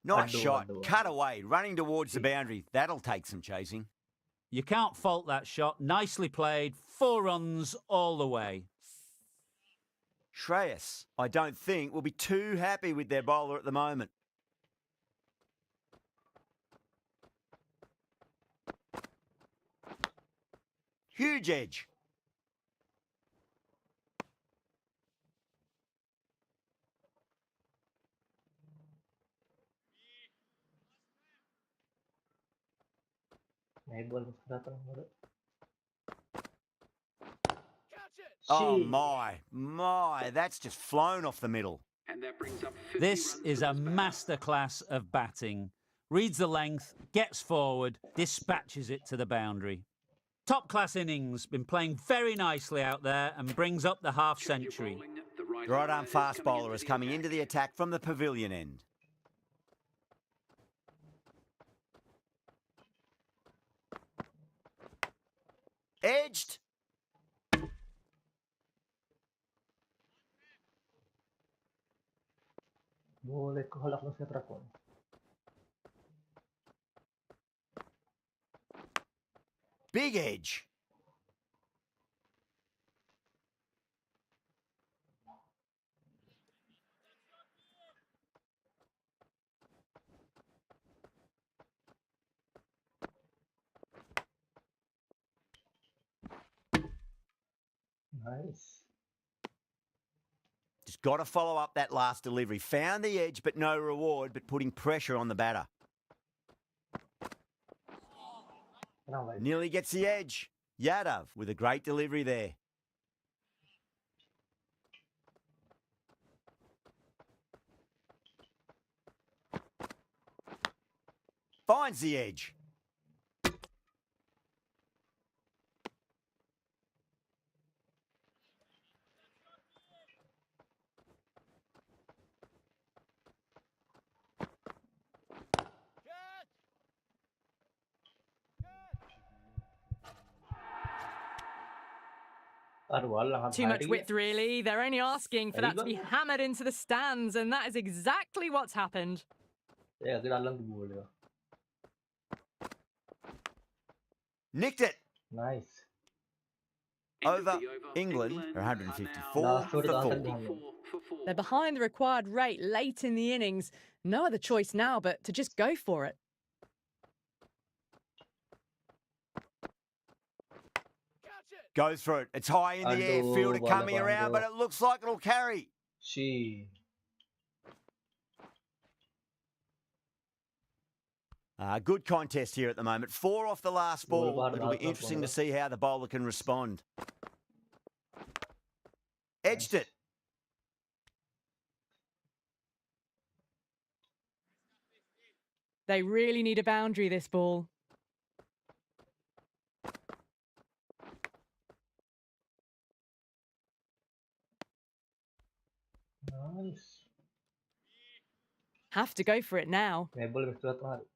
Nice shot. Cut away, running towards the boundary. That'll take some chasing. You can't fault that shot. Nicely played. 4 runs all the way. Shreyas, I don't think, will be too happy with their bowler at the moment. Huge edge. Oh, my. That's just flown off the middle. And that brings up 50 This runs is for a this batter. masterclass of batting. Reads the length, gets forward, dispatches it to the boundary. Top class innings, been playing very nicely out there and brings up the half Change of century. bowling, the The right arm is fast coming bowler into is the coming into attack. the attack from the pavilion end. Edged. Boleh keholak ng setra ko. Big edge. Nice. Just got to follow up that last delivery. Found the edge, but no reward, but putting pressure on the batter. Tenang, baik. Nearly gets the edge. Yadav with a great delivery there. Finds the edge. Aduh, alang Too much width, really. They're only asking for that to be Iba. hammered into the stands, and that is exactly what's happened. Ya, kira alang boleh. Nicked it. Nice. End of Over the over. England are are 154 now Last for over 4. 54 for 4. They're behind the required rate late in the innings. No other choice now but to just go for it. Goes for it. It's high in the air. Aduh, Fielder bola coming around, but Bando. it looks like it'll carry. She. Good contest here at the moment. 4 off the last Ball ball. bar It'll be dapat interesting to bola. see how the bowler can respond. Edged it. They really need a boundary, this ball. Nice. Have to go for it now. May boleh bersurat hari.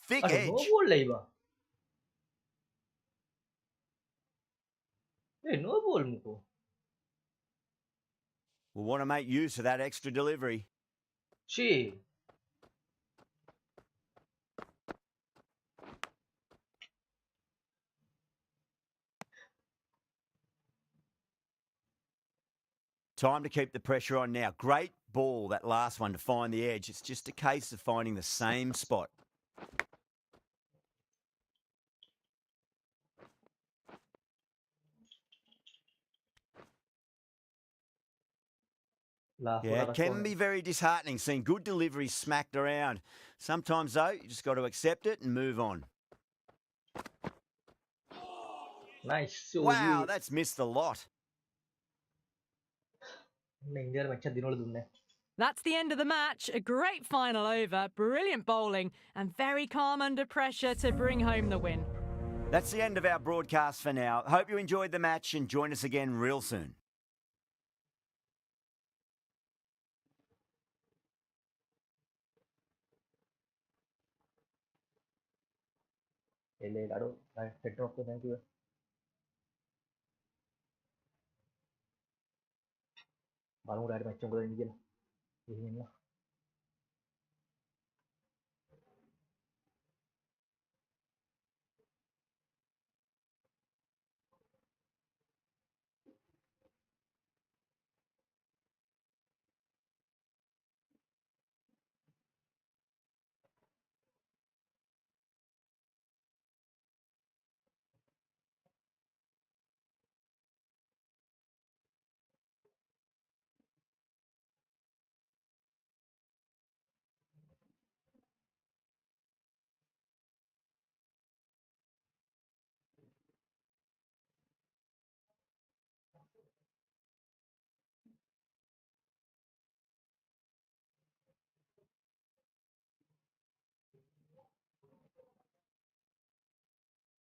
Thick Aduh, no edge. boleh ba? No ball mo ko. We'll want to make use of that extra delivery. She. Time to keep the pressure on now. Great ball, that last one, to find the edge. It's just a case of finding the same spot. Last Yeah, it can be very disheartening seeing good deliveries smacked around. Sometimes, though, you just got to accept it and move on. Nice. So Wow, that's missed the lot. That's the end of the match. A great final over, brilliant bowling, and very calm under pressure to bring home the win. That's the end of our broadcast for now. Hope you enjoyed the match and join us again real soon. Aduh, head drop ko thank you. Baru udah ada macam gue ini lah.